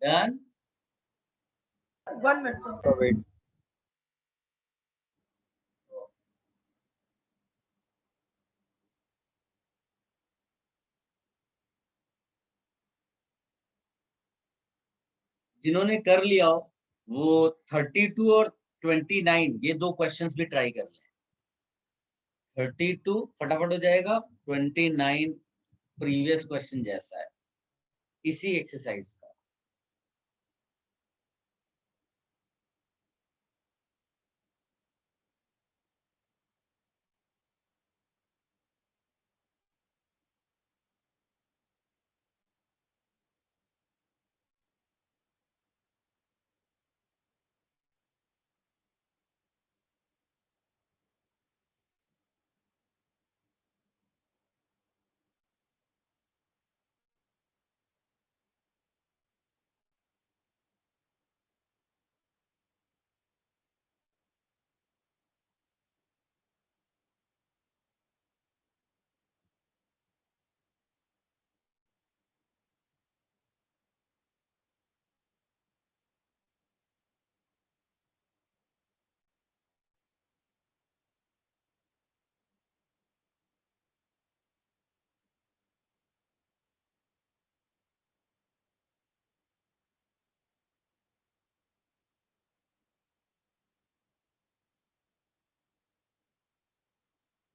डन। तो वेट। जिन्होंने कर लिया हो वो 32 और 29 ये दो क्वेश्चंस भी ट्राई कर लें। 32 फटाफट हो जाएगा, 29 प्रीवियस क्वेश्चन जैसा है इसी एक्सरसाइज का।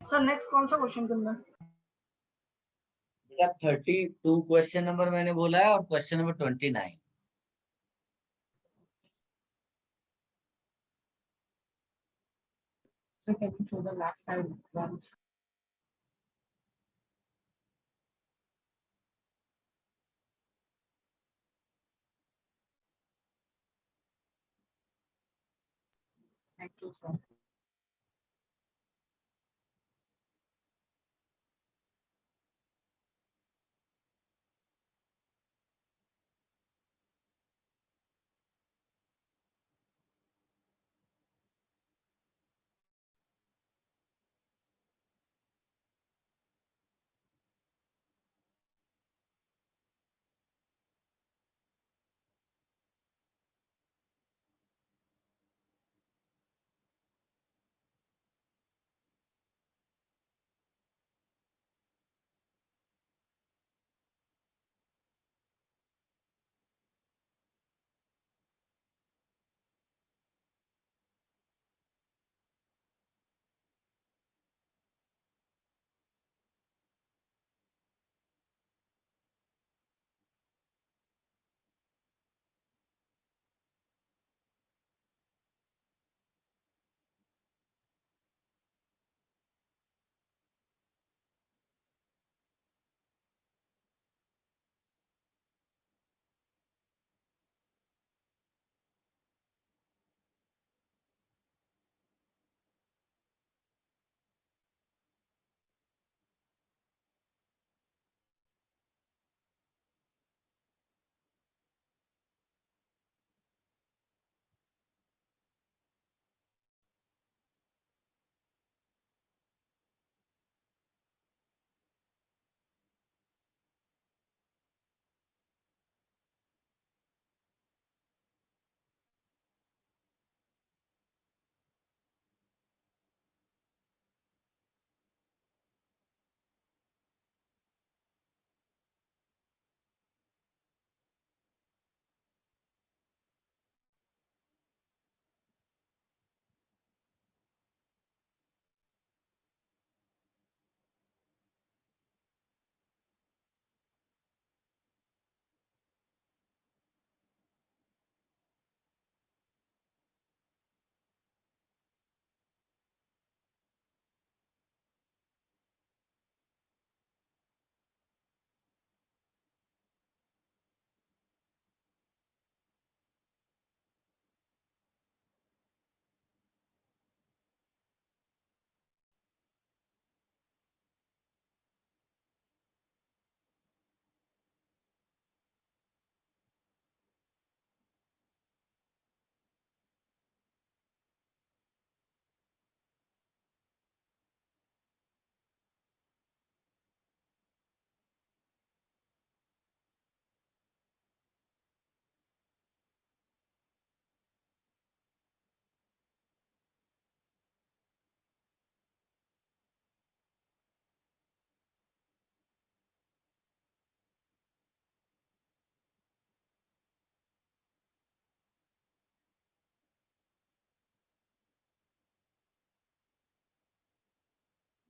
सर नेक्स्ट कौन सा क्वेश्चन करना है? बेटा 32 क्वेश्चन नंबर मैंने बोला है और question number 29। So can you show the last side once? Thank you, sir.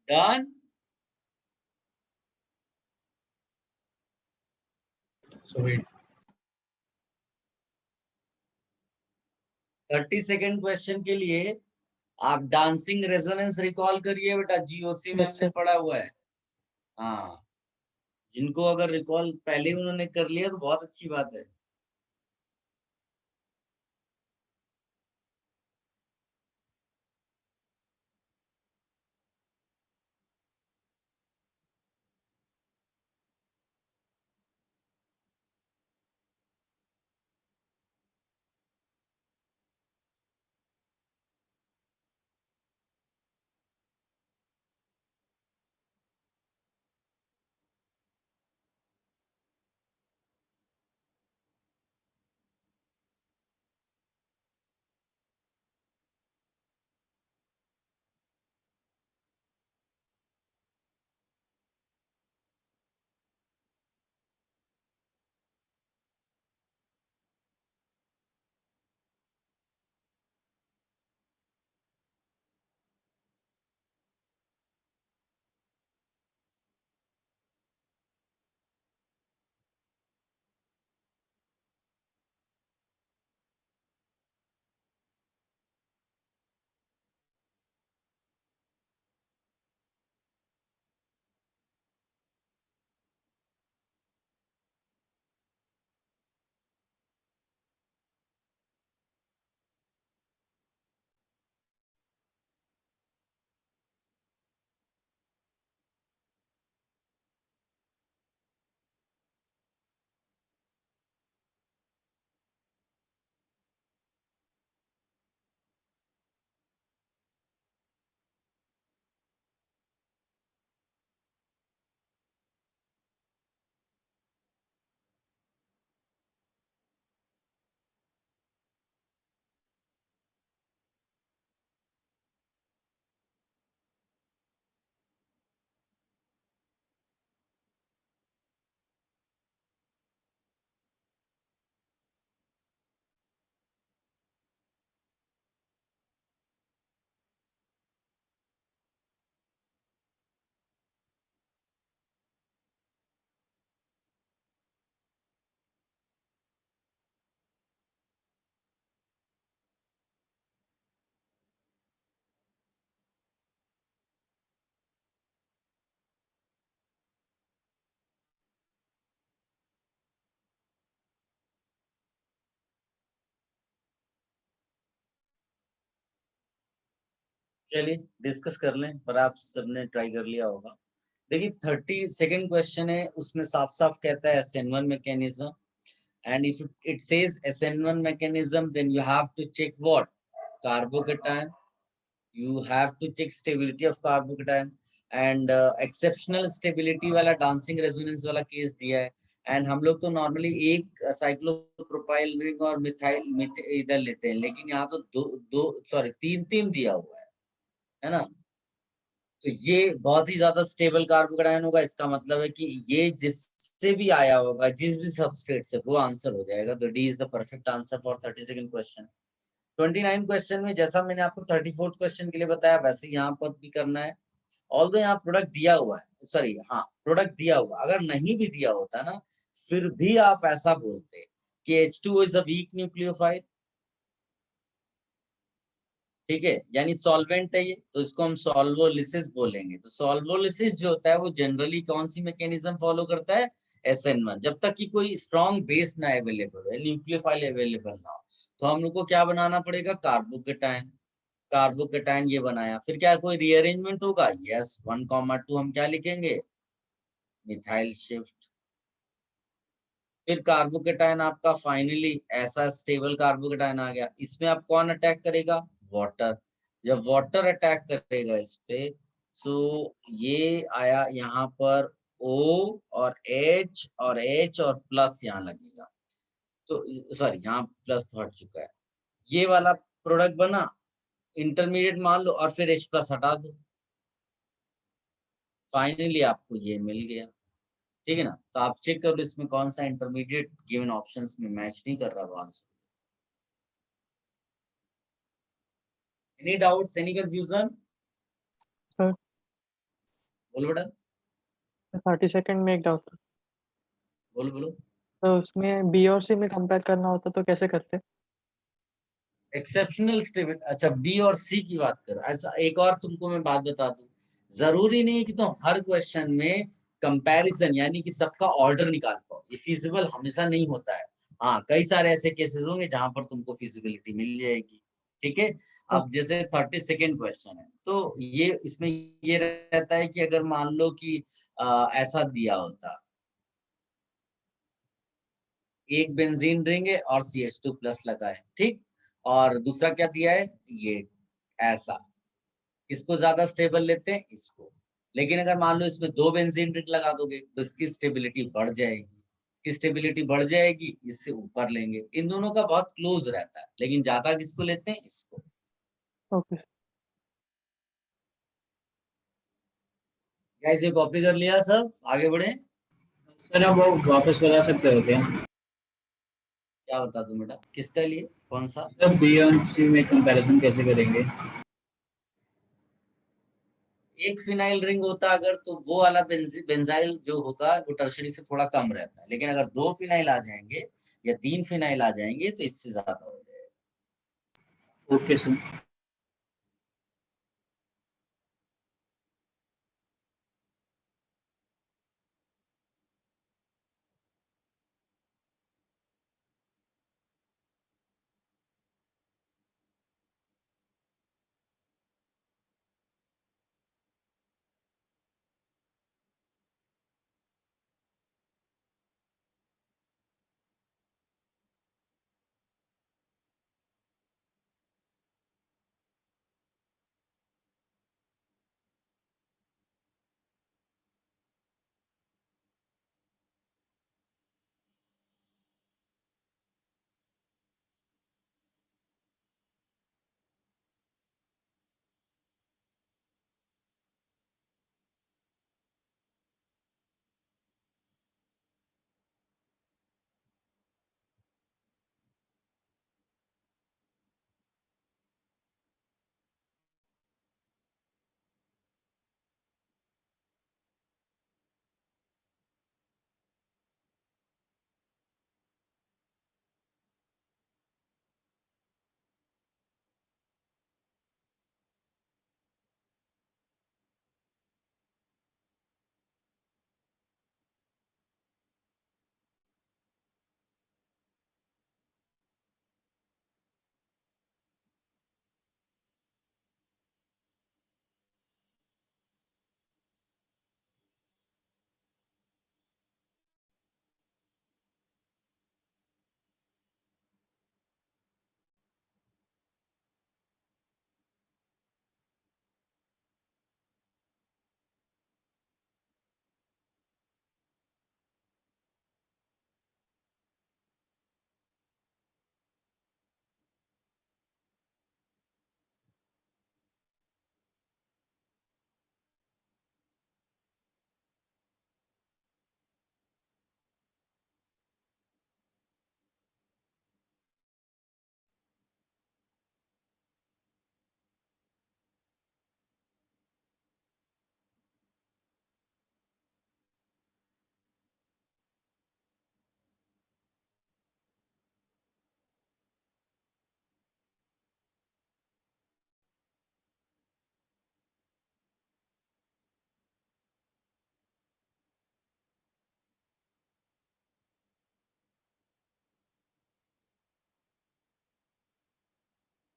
Done. So wait. 32nd question के लिए आप डांसिंग रेजोनेंस रिकॉल करिए बेटा, जीओसी में Yes, हमने sir. पढ़ा हुआ है। हाँ, जिनको अगर रिकॉल पहले ही उन्होंने कर लिया तो बहुत अच्छी बात है। चलिए डिस्कस कर लें, पर आप सबने ट्राई कर लिया होगा। देखिए 32nd क्वेश्चन है, उसमें साफ साफ कहता है SN1 mechanism, and if it says SN1 mechanism, then you have to check what? Carbocation. You have to check stability of carbocation, and exceptional stability वाला dancing resonance वाला केस दिया है। एंड हम लोग तो नॉर्मली एक साइक्लोप्रोपाइल रिंग और methyl इधर लेते हैं, लेकिन यहाँ तो तीन तीन दिया हुआ है ना। तो ये बहुत ही ज्यादा स्टेबल कार्बोकेटायन होगा, इसका मतलब है कि ये जिससे भी आया होगा, जिस भी सबस्ट्रेट से, वो आंसर हो जाएगा। तो D is the perfect answer for 32nd question. 29 question में जैसा मैंने आपको 34th क्वेश्चन के लिए बताया, वैसे यहाँ पर भी करना है। ऑल्दो यहाँ प्रोडक्ट दिया हुआ है, सॉरी हाँ प्रोडक्ट दिया हुआ, अगर नहीं भी दिया होता ना, फिर भी आप ऐसा बोलते कि H2O is a weak nucleophile, ठीक है, यानी सॉल्वेंट है ये, तो इसको हम सॉल्वोलिसिस बोलेंगे। तो सॉल्वोलिसिस जो होता है वो जनरली कौन सी मैकेनिज्म फॉलो करता है? SN1। जब तक कि कोई स्ट्रॉन्ग बेस ना अवेलेबल है, न्यूक्लियोफाइल अवेलेबल ना हो, तो हम लोग को क्या बनाना पड़ेगा? कार्बोकेटायन। कार्बोकेटायन ये बनाया, फिर क्या कोई रीअरेंजमेंट होगा? यस, 1,2 हम क्या लिखेंगे? Methyl shift. फिर कार्बोकेटायन आपका फाइनली ऐसा स्टेबल कार्बोकेटायन आ गया। इसमें अब कौन अटैक करेगा? वाटर। जब वाटर अटैक करेगा इस पे, सो ये आया यहाँ पर O और H और H और प्लस यहाँ लगेगा। तो सॉरी यहाँ प्लस हट चुका है, ये वाला प्रोडक्ट बना, इंटरमीडिएट मान लो, और फिर H प्लस हटा दो, फाइनली आपको ये मिल गया। ठीक है ना। तो आप चेक करो इसमें कौन सा इंटरमीडिएट गिवन ऑप्शंस में मैच नहीं कर रहा वो answer. Any doubts, any confusion? Sir बोलो बेटा, 32nd में एक डाउट था। बोलो बोलो। तो उसमें बी और सी में कंपेयर करना होता तो कैसे करते? एक्सेप्शनल स्टेबिलिटी, अच्छा बी और सी की बात करो। ऐसा एक और तुमको मैं बात बता दूं, जरूरी नहीं कि तुम हर क्वेश्चन में कंपैरिजन यानी कि सबका ऑर्डर निकाल पाओ, ये फिजिबल हमेशा नहीं होता है। हाँ, कई सारे ऐसे केसेस होंगे जहां पर तुमको फिजिबिलिटी मिल जाएगी। ठीक है। अब जैसे 32nd क्वेश्चन है, तो ये इसमें ये रहता है कि अगर मान लो कि ऐसा दिया होता, एक बेंजीन रिंग है और CH2 प्लस लगा है, ठीक, और दूसरा क्या दिया है? ये ऐसा, किसको ज्यादा स्टेबल लेते हैं? इसको। लेकिन अगर मान लो इसमें दो बेंजीन रिंग लगा दोगे तो इसकी स्टेबिलिटी बढ़ जाएगी, इसकी स्टेबिलिटी बढ़ जाएगी, इससे ऊपर लेंगे। इन दोनों का बहुत क्लोज रहता है, लेकिन ज्यादा किसको लेते हैं? इसको। ओके गाइस ये कॉपी कर लिया सब, आगे बढ़े। सर आप वो वापस बता सकते हो क्या? क्या बता दूं बेटा, किसका लिए? कौन सा? सर बी और सी में कंपैरिजन कैसे करेंगे? एक फिनाइल रिंग होता अगर, तो वो वाला बेंजाइल जो होगा वो टर्शरी से थोड़ा कम रहता है, लेकिन अगर दो फिनाइल आ जाएंगे या तीन फिनाइल आ जाएंगे तो इससे ज्यादा हो जाएगा। Okay sir.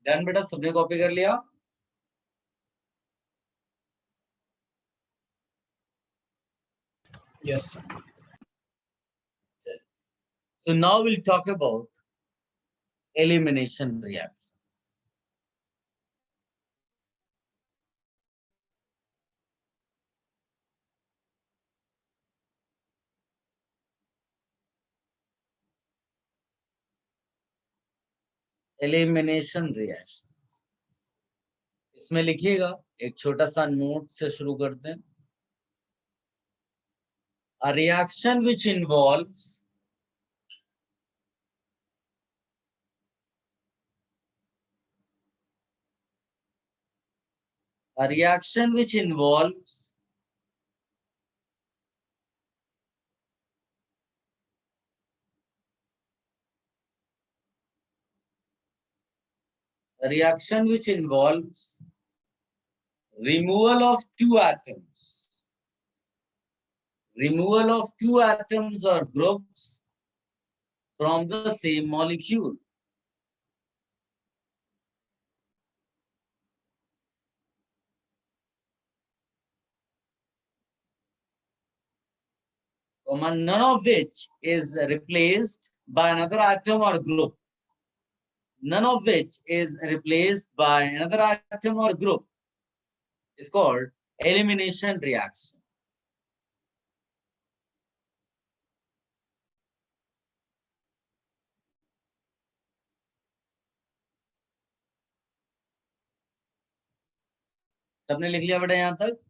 डन बेटा, सबने कॉपी कर लिया? Yes. So now we'll talk about elimination reactions. Elimination reaction, इसमें लिखिएगा, एक छोटा सा नोट से शुरू करते हैं। A reaction which involves removal of two atoms or groups from the same molecule. None of which is replaced by another atom or group. None of which is replaced by another atom or group is called elimination reaction. सबने लिख लिया बेटा यहां तक?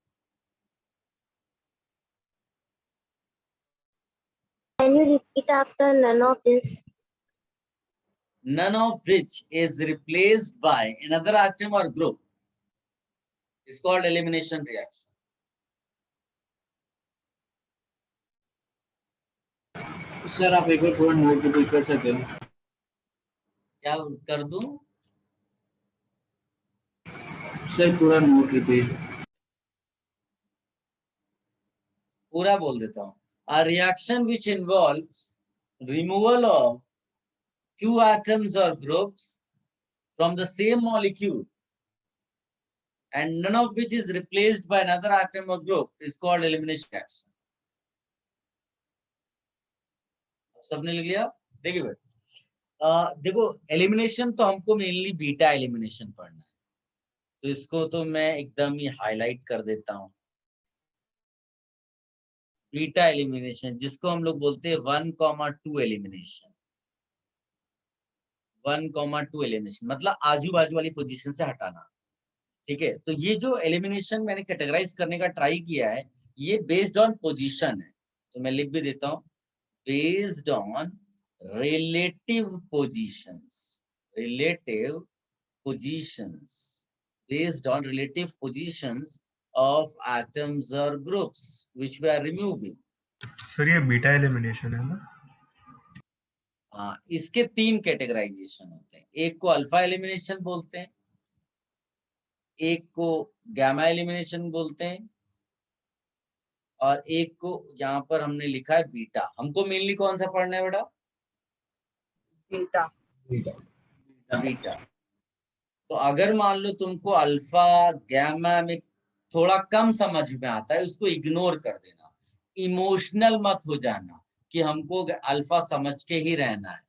Can you repeat after none of this? None of which is replaced by another atom or group is called elimination reaction. Sir आप एक बार थोड़ा note repeat कर सकते हो? क्या कर दूं? सर पूरा नोट रिपीट। पूरा बोल देता हूं। A reaction which involves removal of two atoms or groups from the same molecule and none of which is replaced by another atom or group is called elimination reaction. सबने लिख लिया? देखिए बेटा, देखो एलिमिनेशन तो हमको मेनली बीटा एलिमिनेशन पढ़ना है, तो इसको तो मैं एकदम ही हाईलाइट कर देता हूं। बीटा एलिमिनेशन जिसको हम लोग बोलते हैं 1,2 एलिमिनेशन। 1,2 एलिमिनेशन मतलब आजू बाजू वाली पोजीशन से हटाना। ठीक है, तो ये जो एलिमिनेशन मैंने कैटेगराइज करने का ट्राई किया है, ये बेस्ड ऑन पोजीशन है, तो मैं लिख भी देता हूं, based on relative positions. Relative positions, based on relative positions of atoms or groups which we are removing. Sir ये बीटा एलिमिनेशन है ना? हाँ, इसके 3 कैटेगराइजेशन होते हैं। एक को अल्फा एलिमिनेशन बोलते हैं, एक को गामा एलिमिनेशन बोलते हैं, और एक को यहाँ पर हमने लिखा है बीटा। हमको मेनली कौन सा पढ़ना है बेटा? बीटा। बीटा। तो अगर मान लो तुमको अल्फा गैमा में थोड़ा कम समझ में आता है, उसको इग्नोर कर देना। इमोशनल मत हो जाना कि हमको अल्फा समझ के ही रहना है,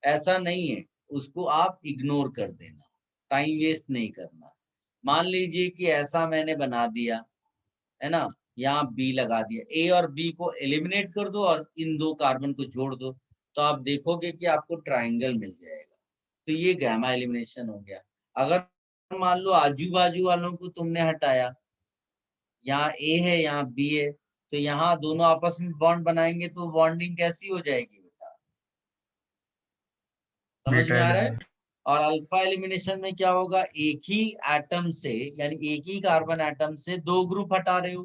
ऐसा नहीं है, उसको आप इग्नोर कर देना, टाइम वेस्ट नहीं करना। मान लीजिए कि ऐसा मैंने बना दिया है ना, यहाँ बी लगा दिया, ए और बी को एलिमिनेट कर दो और इन 2 कार्बन को जोड़ दो, तो आप देखोगे कि आपको ट्राइंगल मिल जाएगा। तो ये गामा एलिमिनेशन हो गया। अगर मान लो आजू बाजू वालों को तुमने हटाया, यहाँ ए है यहाँ बी है, तो यहाँ दोनों आपस में बॉन्ड बनाएंगे, तो बॉन्डिंग कैसी हो जाएगी बेटा? समझ में आ रहा है? और अल्फा एलिमिनेशन में क्या होगा, एक ही एटम से यानी एक ही कार्बन एटम से 2 ग्रुप हटा रहे हो,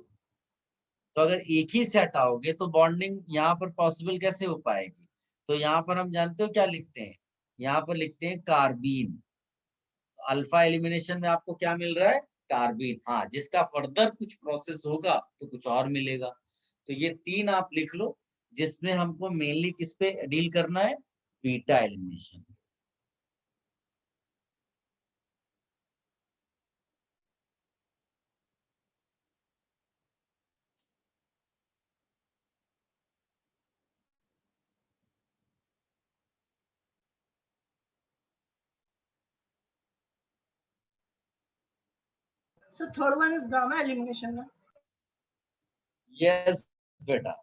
तो अगर एक ही से हटाओगे तो बॉन्डिंग यहाँ पर पॉसिबल कैसे हो पाएगी? तो यहाँ पर हम जानते हो क्या लिखते हैं, यहाँ पर लिखते हैं कार्बीन। अल्फा एलिमिनेशन में आपको क्या मिल रहा है? कार्बीन। हाँ, जिसका फर्दर कुछ प्रोसेस होगा तो कुछ और मिलेगा। तो ये 3 आप लिख लो, जिसमें हमको मेनली किस पे डील करना है? Beta elimination. Sir third one is gamma elimination में. यस बेटा.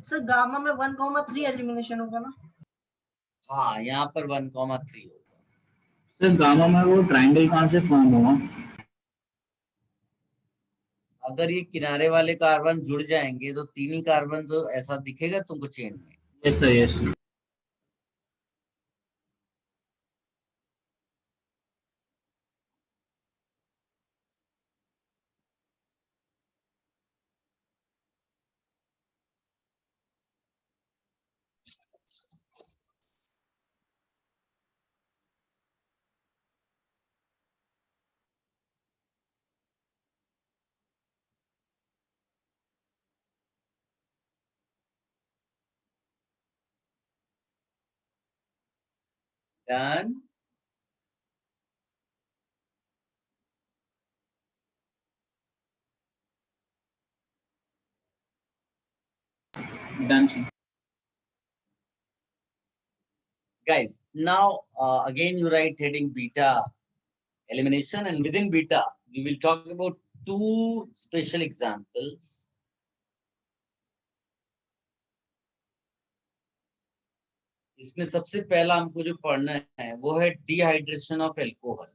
सर गामा में 1,3 एलिमिनेशन होगा ना. हाँ, यहाँ पर 1,3 होगा. सर गामा में वो ट्रायंगल कहाँ से फॉर्म हुआ? अगर ये किनारे वाले कार्बन जुड़ जाएंगे तो तीन ही कार्बन तो ऐसा दिखेगा तुमको चेन में. Yes sir, yes sir. Done. Done sir. Guys, now again you write heading beta elimination, and within beta we will talk about two special examples. इसमें सबसे पहला हमको जो पढ़ना है वो है dehydration of alcohol.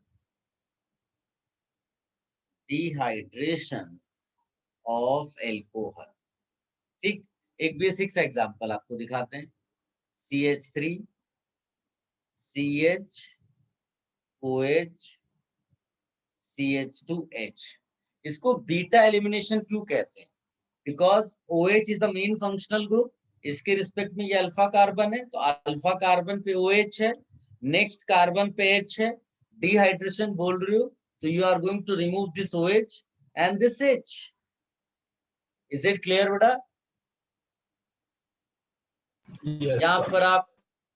Dehydration of alcohol. ठीक, एक बेसिक सा एग्जांपल आपको दिखाते हैं. CH3 CH OH CH2H. इसको बीटा एलिमिनेशन क्यों कहते हैं? Because OH is the main functional group. इसके रिस्पेक्ट में ये अल्फा कार्बन है, तो अल्फा कार्बन पे OH है, नेक्स्ट कार्बन पे H है. डिहाइड्रेशन बोल रही हो तो you are going to remove this OH and this H. Is it clear बेटा? Yes. यहाँ पर आप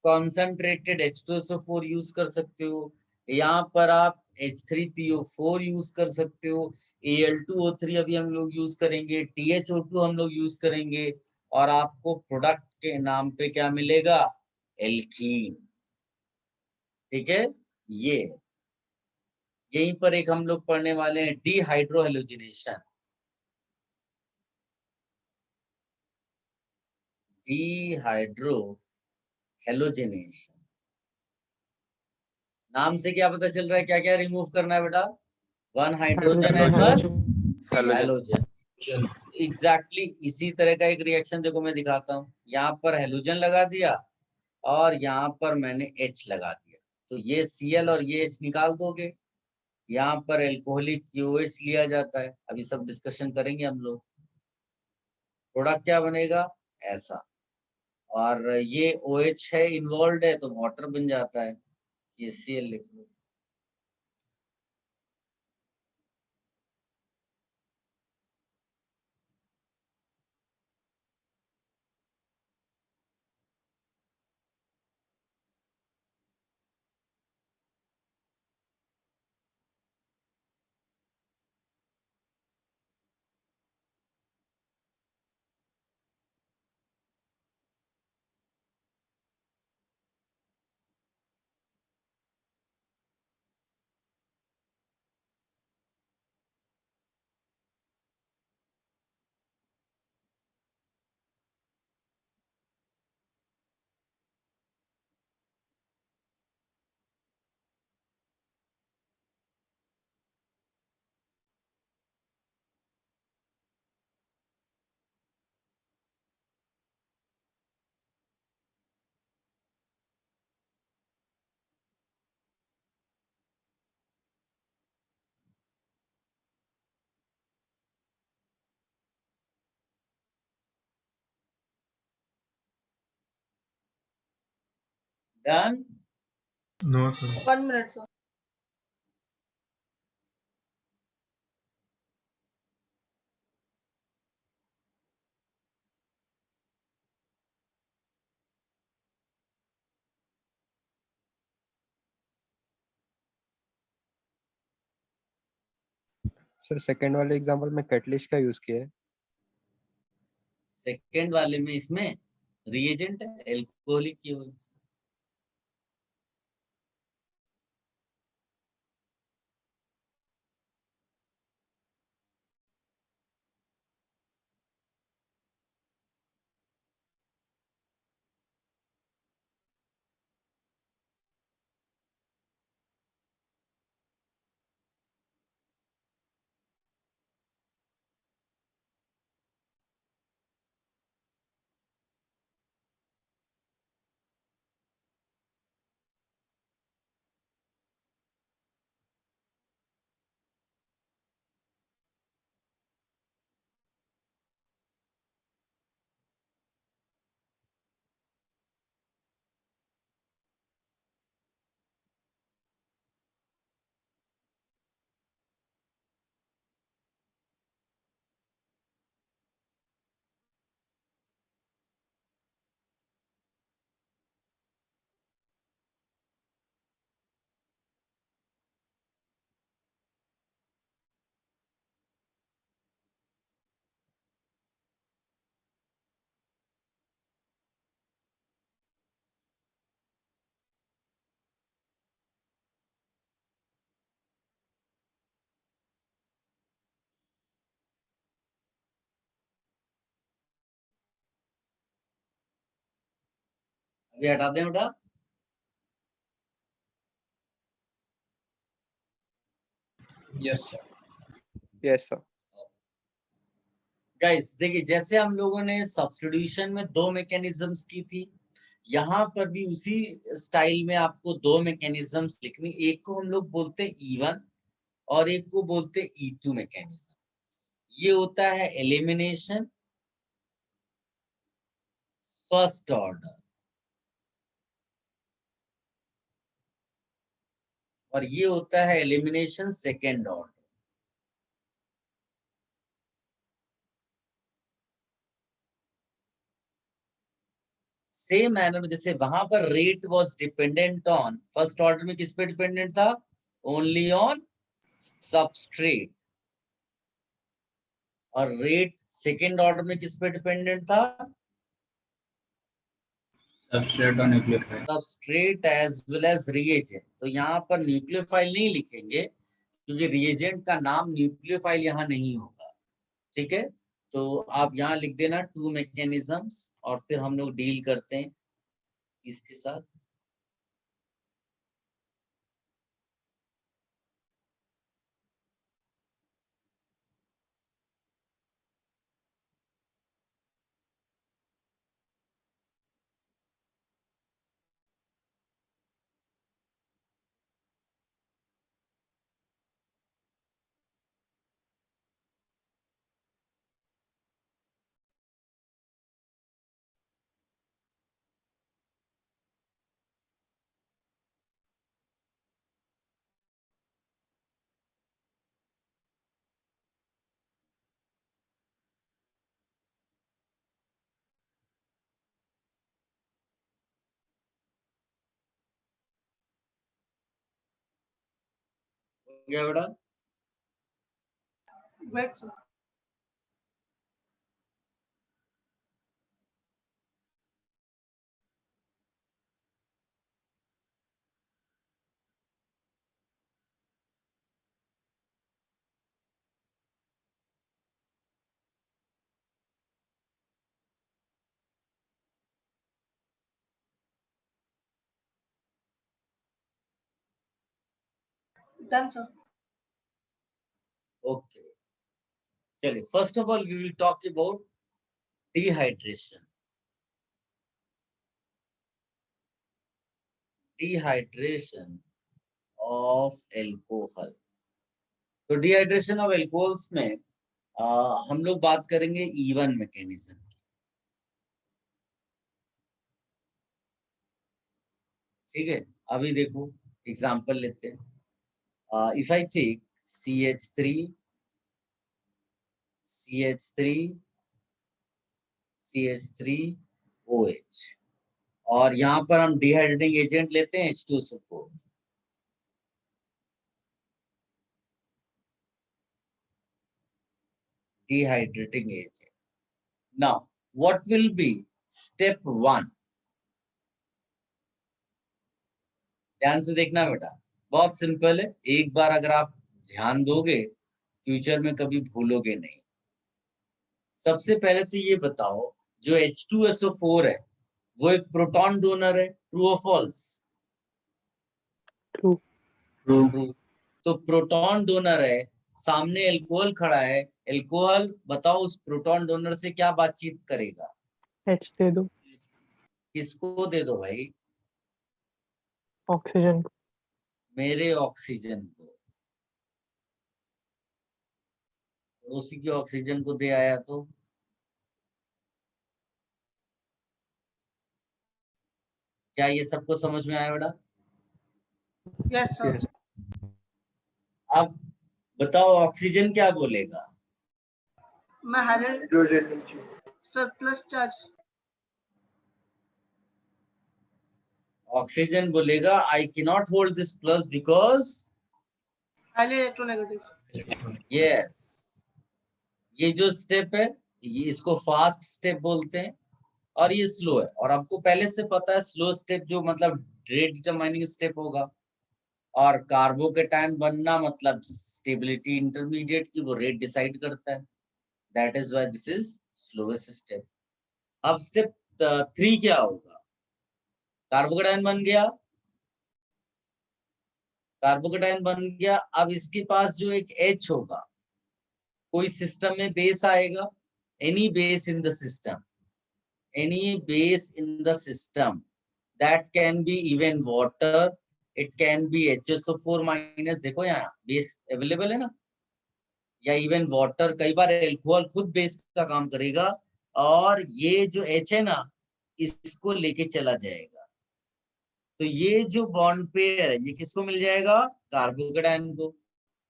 कॉन्सेंट्रेटेड H2SO4 यूज कर सकते हो. यहाँ पर आप H3PO4 यूज कर सकते हो. Al2O3 अभी हम लोग यूज करेंगे. THO2 हम लोग यूज करेंगे. और आपको प्रोडक्ट के नाम पे क्या मिलेगा? एल्कीन. ठीक है, ये यहीं पर एक हम लोग पढ़ने वाले हैं डिहाइड्रोहेलोजिनेशन. डिहाइड्रोहेलोजिनेशन नाम से क्या पता चल रहा है क्या क्या रिमूव करना है बेटा? One hydrogen and one halogen. Exactly इसी तरह का एक रिएक्शन देखो मैं दिखाता हूँ. यहाँ पर हेलोजन लगा दिया और यहाँ पर मैंने H लगा दिया, तो ये Cl और ये H निकाल दोगे. यहाँ पर एल्कोहलिक OH लिया जाता है. अभी सब डिस्कशन करेंगे हम लोग. प्रोडक्ट क्या बनेगा? ऐसा. और ये OH है इन्वॉल्व है तो वाटर बन जाता है. ये Cl लिख लो. Done. No, sir. 1 minute, sir. Sir second वाले एग्जांपल में कैटलिस्ट का यूज किया है। सेकेंड वाले में इसमें रिएजेंट है एल्कोहलिक की हुई। अभी हटा दें बेटा। Yes, sir. Yes sir. Guys देखिए, जैसे हम लोगों ने सब्स्टिट्यूशन में 2 मैकेनिज्म्स की थी, यहाँ पर भी उसी स्टाइल में आपको 2 मैकेनिज्म्स लिखनी। एक को हम लोग बोलते हैं E1 और एक को बोलते हैं E2 मैकेनिज्म। ये होता है एलिमिनेशन फर्स्ट ऑर्डर और ये होता है elimination second order. Same manner में जैसे वहां पर rate was dependent on, first order में किस पे डिपेंडेंट था? Only on substrate. और रेट सेकेंड ऑर्डर में किस पे डिपेंडेंट था? सबस्ट्रेट और nucleophile. Substrate as well as reagent. तो यहाँ पर न्यूक्लियोफाइल नहीं लिखेंगे क्योंकि रिएजेंट का नाम न्यूक्लियोफाइल यहाँ नहीं होगा। ठीक है, तो आप यहाँ लिख देना 2 मैकेनिज्म्स और फिर हम लोग डील करते हैं इसके साथ। हो गया बेटा? Wait, sir. Done, sir. Okay, चलिए first of all we will talk about dehydration. Dehydration of alcohol. तो डिहाइड्रेशन ऑफ एल्कोहल्स में हम लोग बात करेंगे E1 मैकेनिज्म की। ठीक है, अभी देखो एग्जांपल लेते हैं। If I take CH3 CH3 CH3OH और यहाँ पर हम डिहाइड्रेटिंग एजेंट लेते हैं H2SO4। Dehydrating agent. Now what will B step 1? ध्यान से देखना बेटा, बहुत सिंपल है। एक बार अगर आप ध्यान दोगे फ्यूचर में कभी भूलोगे नहीं। सबसे पहले तो ये बताओ, जो H2SO4 है वो एक प्रोटॉन डोनर है, ट्रू और फॉल्स? ट्रू। ट्रू। तो प्रोटॉन डोनर है, सामने एल्कोहल खड़ा है। एल्कोहल बताओ उस प्रोटॉन डोनर से क्या बातचीत करेगा? H दे दो। किसको दे दो भाई? ऑक्सीजन। मेरे ऑक्सीजन को। पड़ोसी की ऑक्सीजन को दे आया तो क्या ये सबको समझ में आया बेटा? Yes sir. Yes. अब बताओ ऑक्सीजन क्या बोलेगा? मैं hydrogen sir plus charge. Oxygen बोलेगा I can not hold this plus because highly electronegative. Yes. ये जो स्टेप है ये इसको फास्ट स्टेप बोलते हैं और ये स्लो है। और आपको पहले से पता है स्लो स्टेप जो मतलब रेट डिटरमाइनिंग स्टेप होगा, और कार्बोकेटायन बनना मतलब स्टेबिलिटी इंटरमीडिएट की वो रेट डिसाइड करता है। That is why this is slowest step. अब स्टेप 3 क्या होगा? कार्बोकेटायन बन गया, कार्बोकेटायन बन गया। अब इसके पास जो एक H होगा, कोई सिस्टम में बेस आएगा, any base in the system, any base in the system, that can be even water, it can be HSO4 minus। देखो यहाँ बेस अवेलेबल है ना, या इवन वाटर। कई बार एल्कोहल खुद बेस का काम करेगा और ये जो H है ना इसको लेके चला जाएगा। तो ये जो बॉन्ड पेयर है ये किसको मिल जाएगा? कार्बोकेटायन को।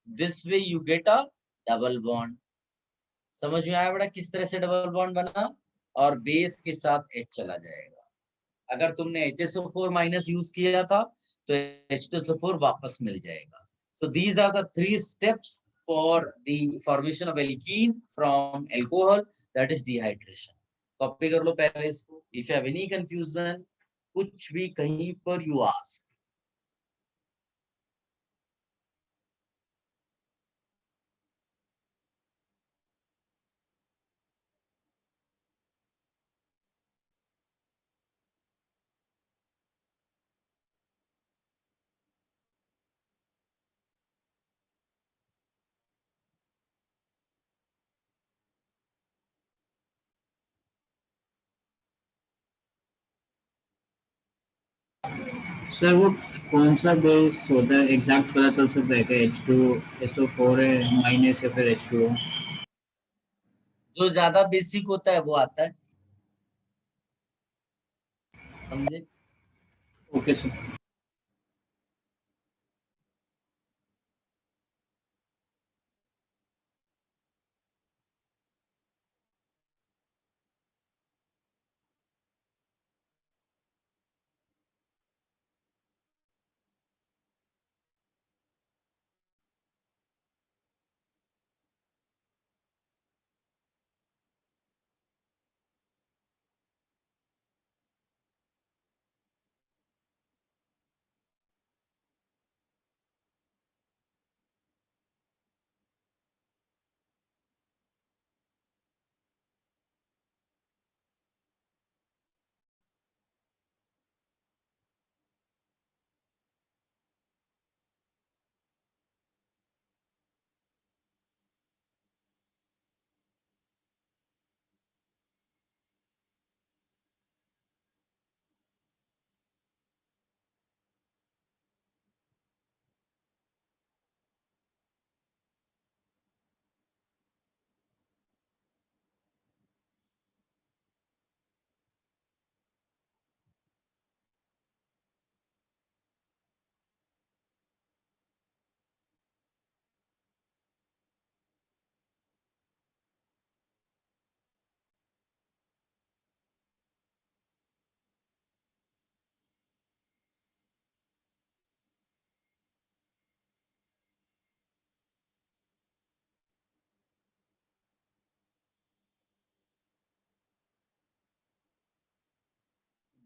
This way you get a double bond. समझ में आया बेटा किस तरह से डबल बॉन्ड बना? और बेस के साथ H चला जाएगा। अगर तुमने HSO4 माइनस यूज किया था तो H2SO4 वापस मिल जाएगा। So these are the 3 steps for the formation of alkene from alcohol, that is dehydration. Copy कर लो पहले इसको। If you have any confusion, कुछ भी कहीं पर यू आस्क। सर वो कौन सा बेस होता है एग्जैक्ट पता चल सकता है कि H2SO4 है माइनस या फिर H2O? जो ज्यादा बेसिक होता है वो आता है, समझे? Okay sir.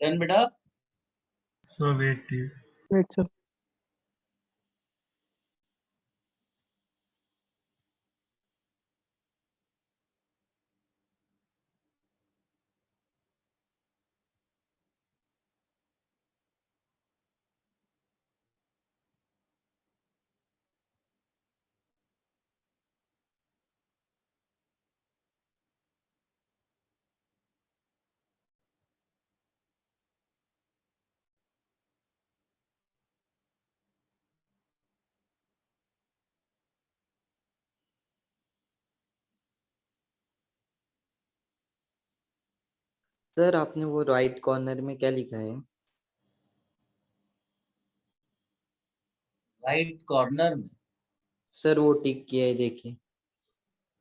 डन बेटा? So wait please. Wait, sir. Sir आपने वो राइट कॉर्नर में क्या लिखा है? राइट कॉर्नर में सर वो टिक किया है देखिए।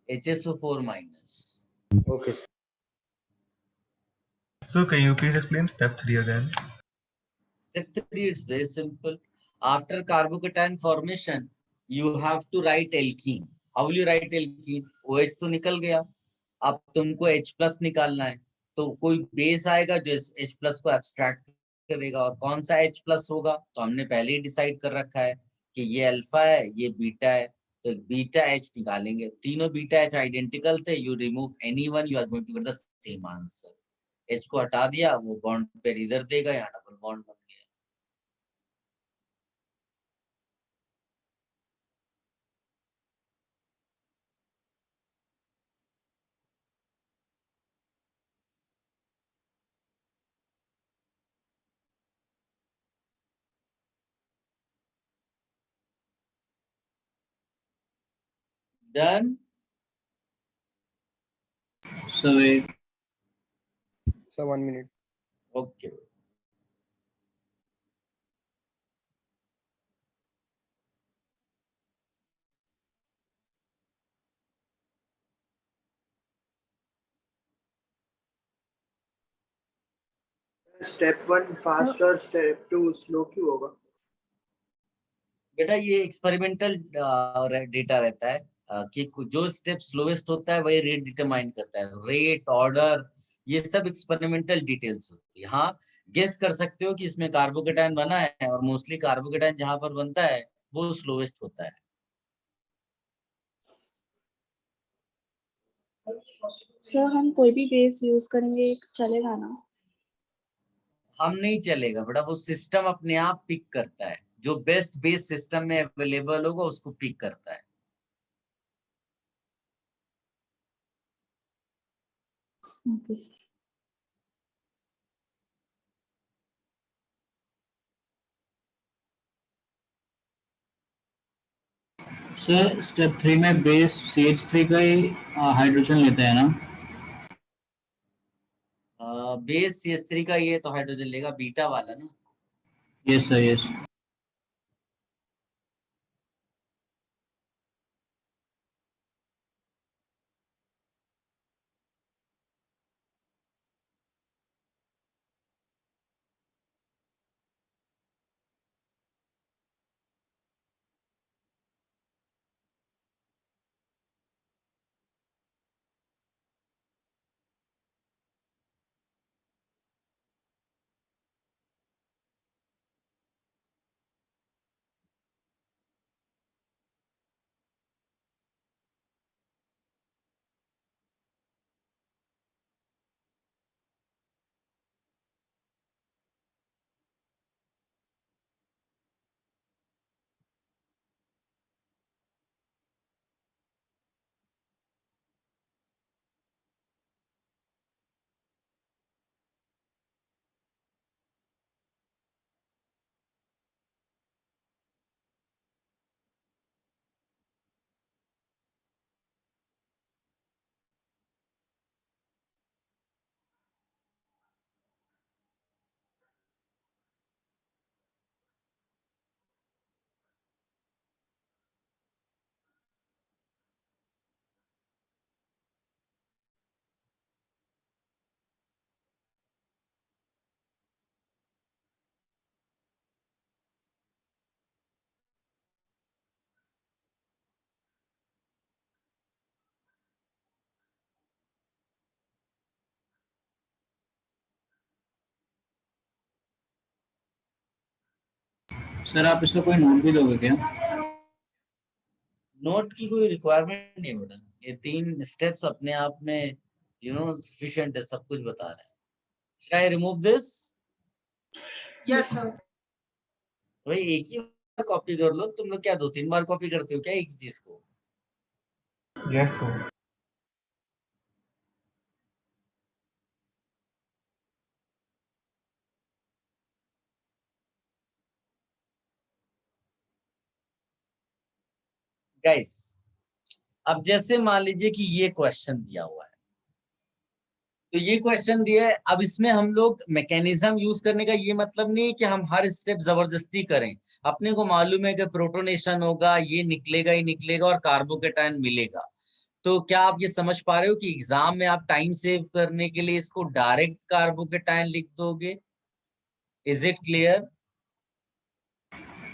HSO4 minus. Okay sir. So can you please explain step 3 again? Step 3, it's very simple. After carbocation formation, you have to write alkene. How will you write alkene? OH तो निकल गया, अब तुमको H प्लस निकालना है, तो कोई base आएगा जो H प्लस को एब्स्ट्रैक्ट करेगा, और कौन सा H प्लस होगा तो हमने पहले ही डिसाइड कर रखा है कि ये अल्फा है, ये बीटा है, तो बीटा H निकालेंगे। तीनों बीटा H आइडेंटिकल थे, you remove any one, you are going to get the same answer. H को हटा दिया, वो बॉन्ड पेयर इधर देगा, यहाँ डबल बॉन्ड बन गया। Done? So wait. Sir, 1 minute. Okay. Step 1 fast और step 2 slow क्यों होगा? बेटा ये एक्सपेरिमेंटल डेटा रहता है कि जो स्टेप स्लोएस्ट होता है वही रेट डिटरमाइन करता है। रेट, ऑर्डर, ये सब एक्सपेरिमेंटल डिटेल्स होती है। हाँ, गेस कर सकते हो कि इसमें कार्बोकेटायन बना है, और मोस्टली कार्बोकेटायन जहां पर बनता है वो स्लोएस्ट होता है। सर हम कोई भी बेस यूज करेंगे चलेगा ना? हम नहीं चलेगा बेटा, वो सिस्टम अपने आप पिक करता है, जो बेस्ट बेस सिस्टम में अवेलेबल होगा उसको पिक करता है। Okay sir. सर स्टेप 3 में बेस CH3 का ही हाइड्रोजन लेता है ना? बेस CH3 का ये तो हाइड्रोजन लेगा, बीटा वाला ना। Yes sir, yes. सर आप इसका कोई नोट भी दोगे क्या? नोट की कोई रिक्वायरमेंट नहीं बेटा, ये 3 स्टेप्स अपने आप में सफिशिएंट है, सब कुछ बता रहे हैं। Should I remove this? Yes sir. भाई एक ही बार कॉपी कर लो, तुम लोग क्या 2-3 बार कॉपी करते हो क्या एक ही चीज को? Yes, sir. गाइस, अब जैसे मान लीजिए कि ये क्वेश्चन दिया हुआ है, तो ये क्वेश्चन दिया है, अब इसमें हम लोग मैकेनिज्म यूज करने का ये मतलब नहीं कि हम हर स्टेप जबरदस्ती करें। अपने को मालूम है कि प्रोटोनेशन होगा, ये निकलेगा ही निकलेगा और कार्बोकेटायन मिलेगा। तो क्या आप ये समझ पा रहे हो कि एग्जाम में आप टाइम सेव करने के लिए इसको डायरेक्ट कार्बोकेटायन लिख दोगे? Is it clear?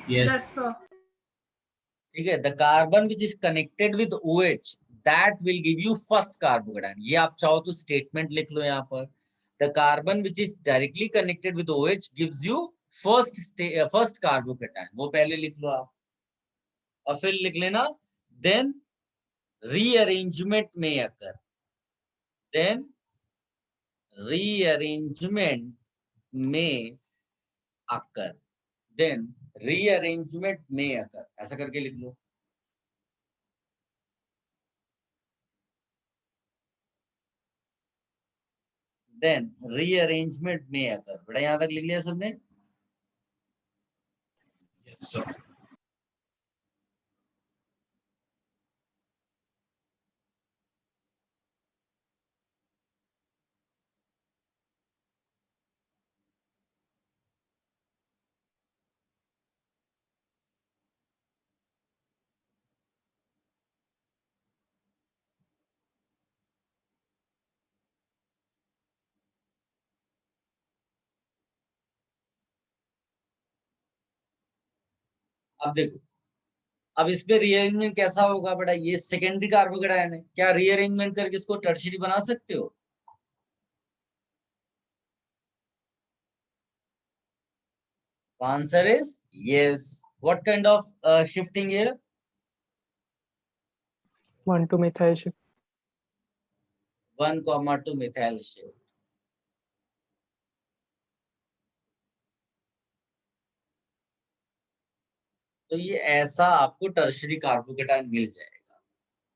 Yes sir. ठीक है, the carbon which is connected with OH that will give you first carbocation. ये आप चाहो तो स्टेटमेंट लिख लो यहाँ पर, the carbon which is directly connected with OH gives you first carbocation, वो पहले लिख लो आप। और फिर लिख लेना देन रीअरेंजमेंट में अकर, देन रीअरेंजमेंट में अकर, देन रीअरेंजमेंट में अकर, ऐसा करके लिख लो। देन रीअरेंजमेंट में अकर, बेटा यहां तक लिख लिया सबने? Yes, sir. अब देखो, अब इस पे रीअरेंजमेंट कैसा होगा बेटा? ये सेकेंडरी कार्बोकेटायन है, क्या रीअरेंजमेंट करके इसको टर्शियरी बना सकते हो? Answer is yes. What kind of shifting here? 1 to methyl shift. 1,2 methyl shift. तो ये ऐसा आपको टर्शियरी कार्बोकेटायन मिल जाएगा।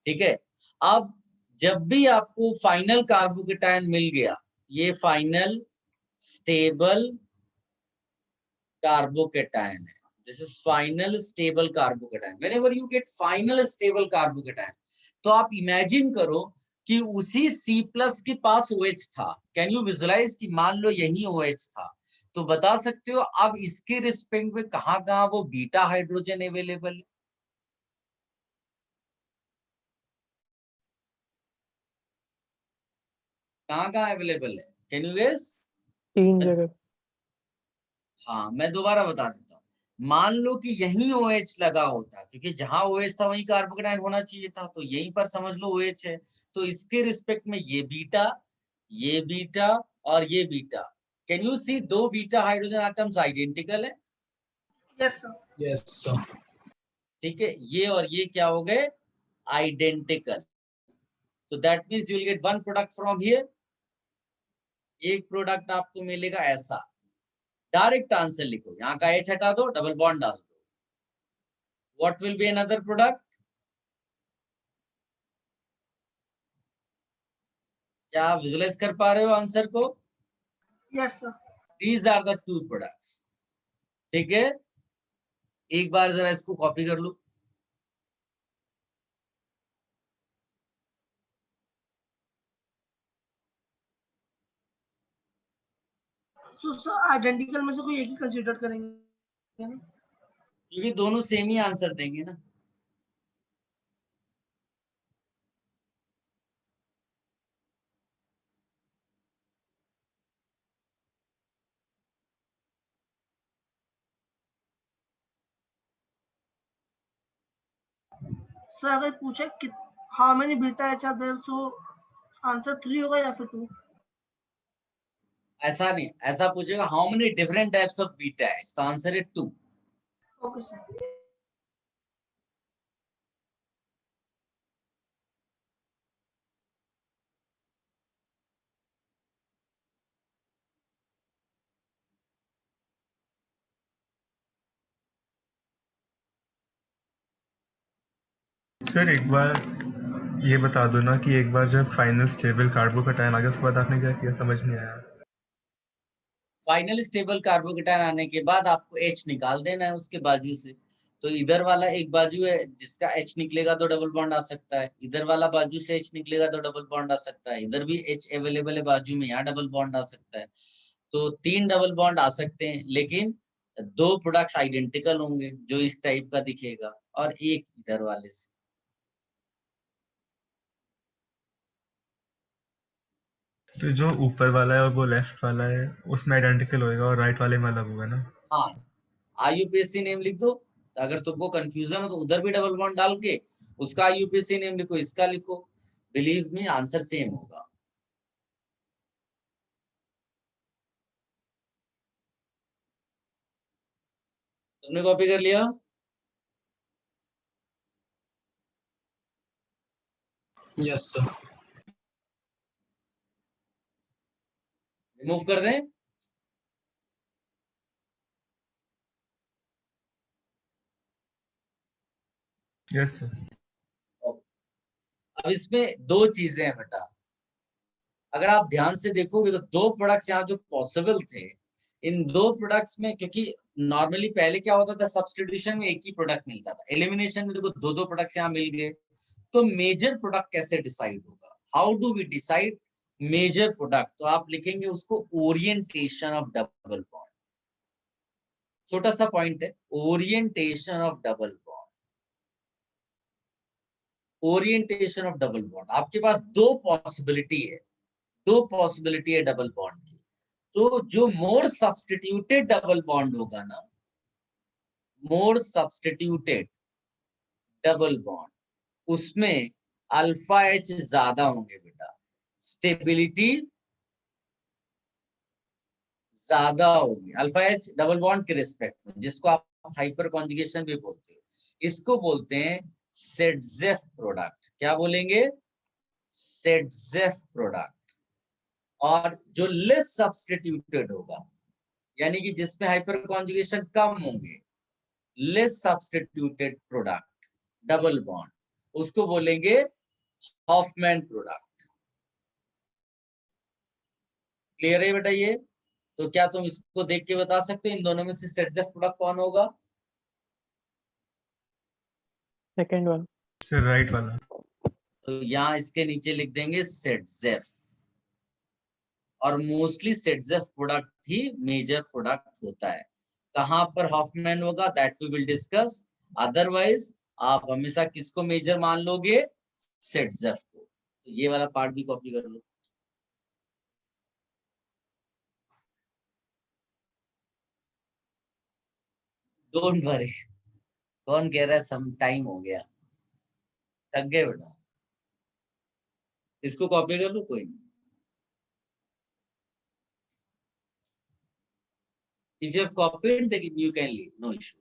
ठीक है, अब जब भी आपको फाइनल कार्बोकेटायन मिल गया, ये फाइनल स्टेबल कार्बोकेटायन है, this is final stable carbocation. Whenever you get final stable carbocation, तो आप इमेजिन करो कि उसी C+ के पास OH था। कैन यू विजुअलाइज कि मान लो यही OH था, तो बता सकते हो अब इसके रिस्पेक्ट में कहाँ कहाँ वो बीटा हाइड्रोजन अवेलेबल है? कहाँ कहाँ अवेलेबल है? Can you guess? 3 जगह। हाँ, मैं दोबारा बता देता हूँ। मान लो कि यही OH लगा होता, क्योंकि जहां OH था वहीं कार्बोकेटायन होना चाहिए था, तो यहीं पर समझ लो OH है। तो इसके रिस्पेक्ट में ये बीटा और ये beta, can you see 2 beta hydrogen atoms identical है? Yes sir. Yes, sir. ठीक है, ये और ये क्या हो गए? आइडेंटिकल। तो that means you will get one product from here, एक प्रोडक्ट आपको मिलेगा ऐसा। डायरेक्ट आंसर लिखो, यहाँ का H हटा दो, डबल बॉन्ड डाल दो। What will be another product? क्या आप विजुअलाइज कर पा रहे हो आंसर को? Yes sir. These are the 2 products. ठीक है, एक बार जरा इसको कॉपी कर लो। सो सर आइडेंटिकल में से कोई एक ही कंसीडर करेंगे ना? क्योंकि दोनों सेम ही आंसर देंगे ना। सर अगर पूछे कि how many beta H are there, so answer 3 होगा या फिर 2? ऐसा नहीं, ऐसा पूछेगा how many different types of beta है, तो आंसर है 2। Okay sir. सर एक बार ये बता दो ना कि एक बार जब फाइनल स्टेबल कार्बोकैटायन आ गया उसके बाद आपने क्या किया, समझ नहीं आया। फाइनल स्टेबल कार्बोकेटायन आने के बाद आपको H निकाल देना है उसके बाजू से। तो इधर वाला एक बाजू है जिसका H निकलेगा तो डबल बॉन्ड आ सकता है, इधर वाला बाजू से H निकलेगा तो डबल बॉन्ड आ सकता है, इधर भी H अवेलेबल है बाजू में, यहाँ डबल बॉन्ड आ सकता है। तो 3 डबल बॉन्ड आ सकते हैं, लेकिन 2 प्रोडक्ट्स आइडेंटिकल होंगे जो इस टाइप का दिखेगा और एक इधर वाले से। तो जो ऊपर वाला है और वो लेफ्ट वाला है उसमें आइडेंटिकल होएगा और राइट वाले में अलग होगा ना। हाँ, IUPAC नेम लिख दो। तो अगर तुमको कंफ्यूजन हो तो उधर भी डबल बॉन्ड डाल के उसका IUPAC नेम लिखो, इसका लिखो, बिलीव मी आंसर सेम होगा। तुमने कॉपी कर लिया? Yes sir. रिमूव कर दें? Yes sir. अब इसमें 2 चीजें हैं बेटा। अगर आप ध्यान से देखोगे तो 2 प्रोडक्ट्स यहाँ जो पॉसिबल थे, इन 2 प्रोडक्ट्स में, क्योंकि नॉर्मली पहले क्या होता था, सब्स्टिट्यूशन में एक ही प्रोडक्ट मिलता था, एलिमिनेशन में देखो 2-2 प्रोडक्ट्स यहाँ मिल गए। तो मेजर प्रोडक्ट कैसे डिसाइड होगा? How do we decide major product? तो आप लिखेंगे उसको ओरिएंटेशन ऑफ डबल बॉन्ड। छोटा सा पॉइंट है, orientation of double bond. Orientation of double bond, आपके पास 2 पॉसिबिलिटी है, 2 पॉसिबिलिटी है डबल बॉन्ड की। तो जो मोर सब्स्टिट्यूटेड डबल बॉन्ड होगा ना, मोर सब्स्टिट्यूटेड डबल बॉन्ड, उसमें अल्फा H ज्यादा होंगे बेटा, स्टेबिलिटी ज्यादा होगी अल्फा H डबल बॉन्ड के रिस्पेक्ट में, जिसको आप हाइपर कॉन्जुगेशन भी बोलते हो। इसको बोलते हैं सेडजेफ प्रोडक्ट। क्या बोलेंगे? सेडजेफ प्रोडक्ट। और जो लेस सब्स्टिट्यूटेड होगा, यानी कि जिसमें हाइपर कॉन्जुगेशन कम होंगे, less substituted product double bond, उसको बोलेंगे हॉफमैन प्रोडक्ट। क्लियर है बेटा ये? तो क्या तुम इसको देख के बता सकते हो इन दोनों में से सेडजेफ प्रोडक्ट कौन होगा? Second one. सर राइट वाला। तो यहाँ इसके नीचे लिख देंगे सेडजेफ। और मोस्टली सेडजेफ प्रोडक्ट ही मेजर प्रोडक्ट होता है। कहां पर हॉफमैन होगा that we will discuss. Otherwise आप हमेशा किसको मेजर मान लोगे? सेडजेफ को। तो ये वाला पार्ट भी कॉपी कर लो। डोंट वरी, कौन कह रहा है सम टाइम हो गया, थक गए बेटा। इसको कॉपी कर लो, कोई नहीं। If you have copied, then you can leave, no issue.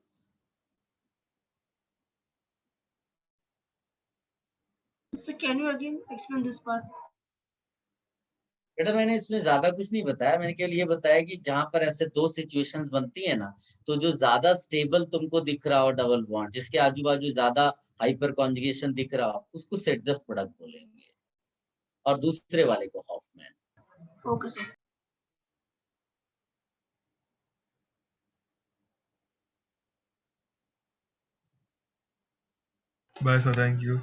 So can you again explain this part? बेटा मैंने इसमें ज्यादा कुछ नहीं बताया, मैंने केवल ये बताया कि जहां पर ऐसे 2 सिचुएशंस बनती है ना, तो जो ज्यादा स्टेबल तुमको दिख रहा हो डबल बॉन्ड, जिसके आजू बाजू ज्यादा हाइपर कॉन्जुगेशन दिख रहा हो, उसको सेडजेफ प्रोडक्ट बोलेंगे, और दूसरे वाले को Hofmann. Okay sir. Bye sir, thank you.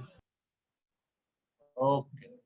Okay.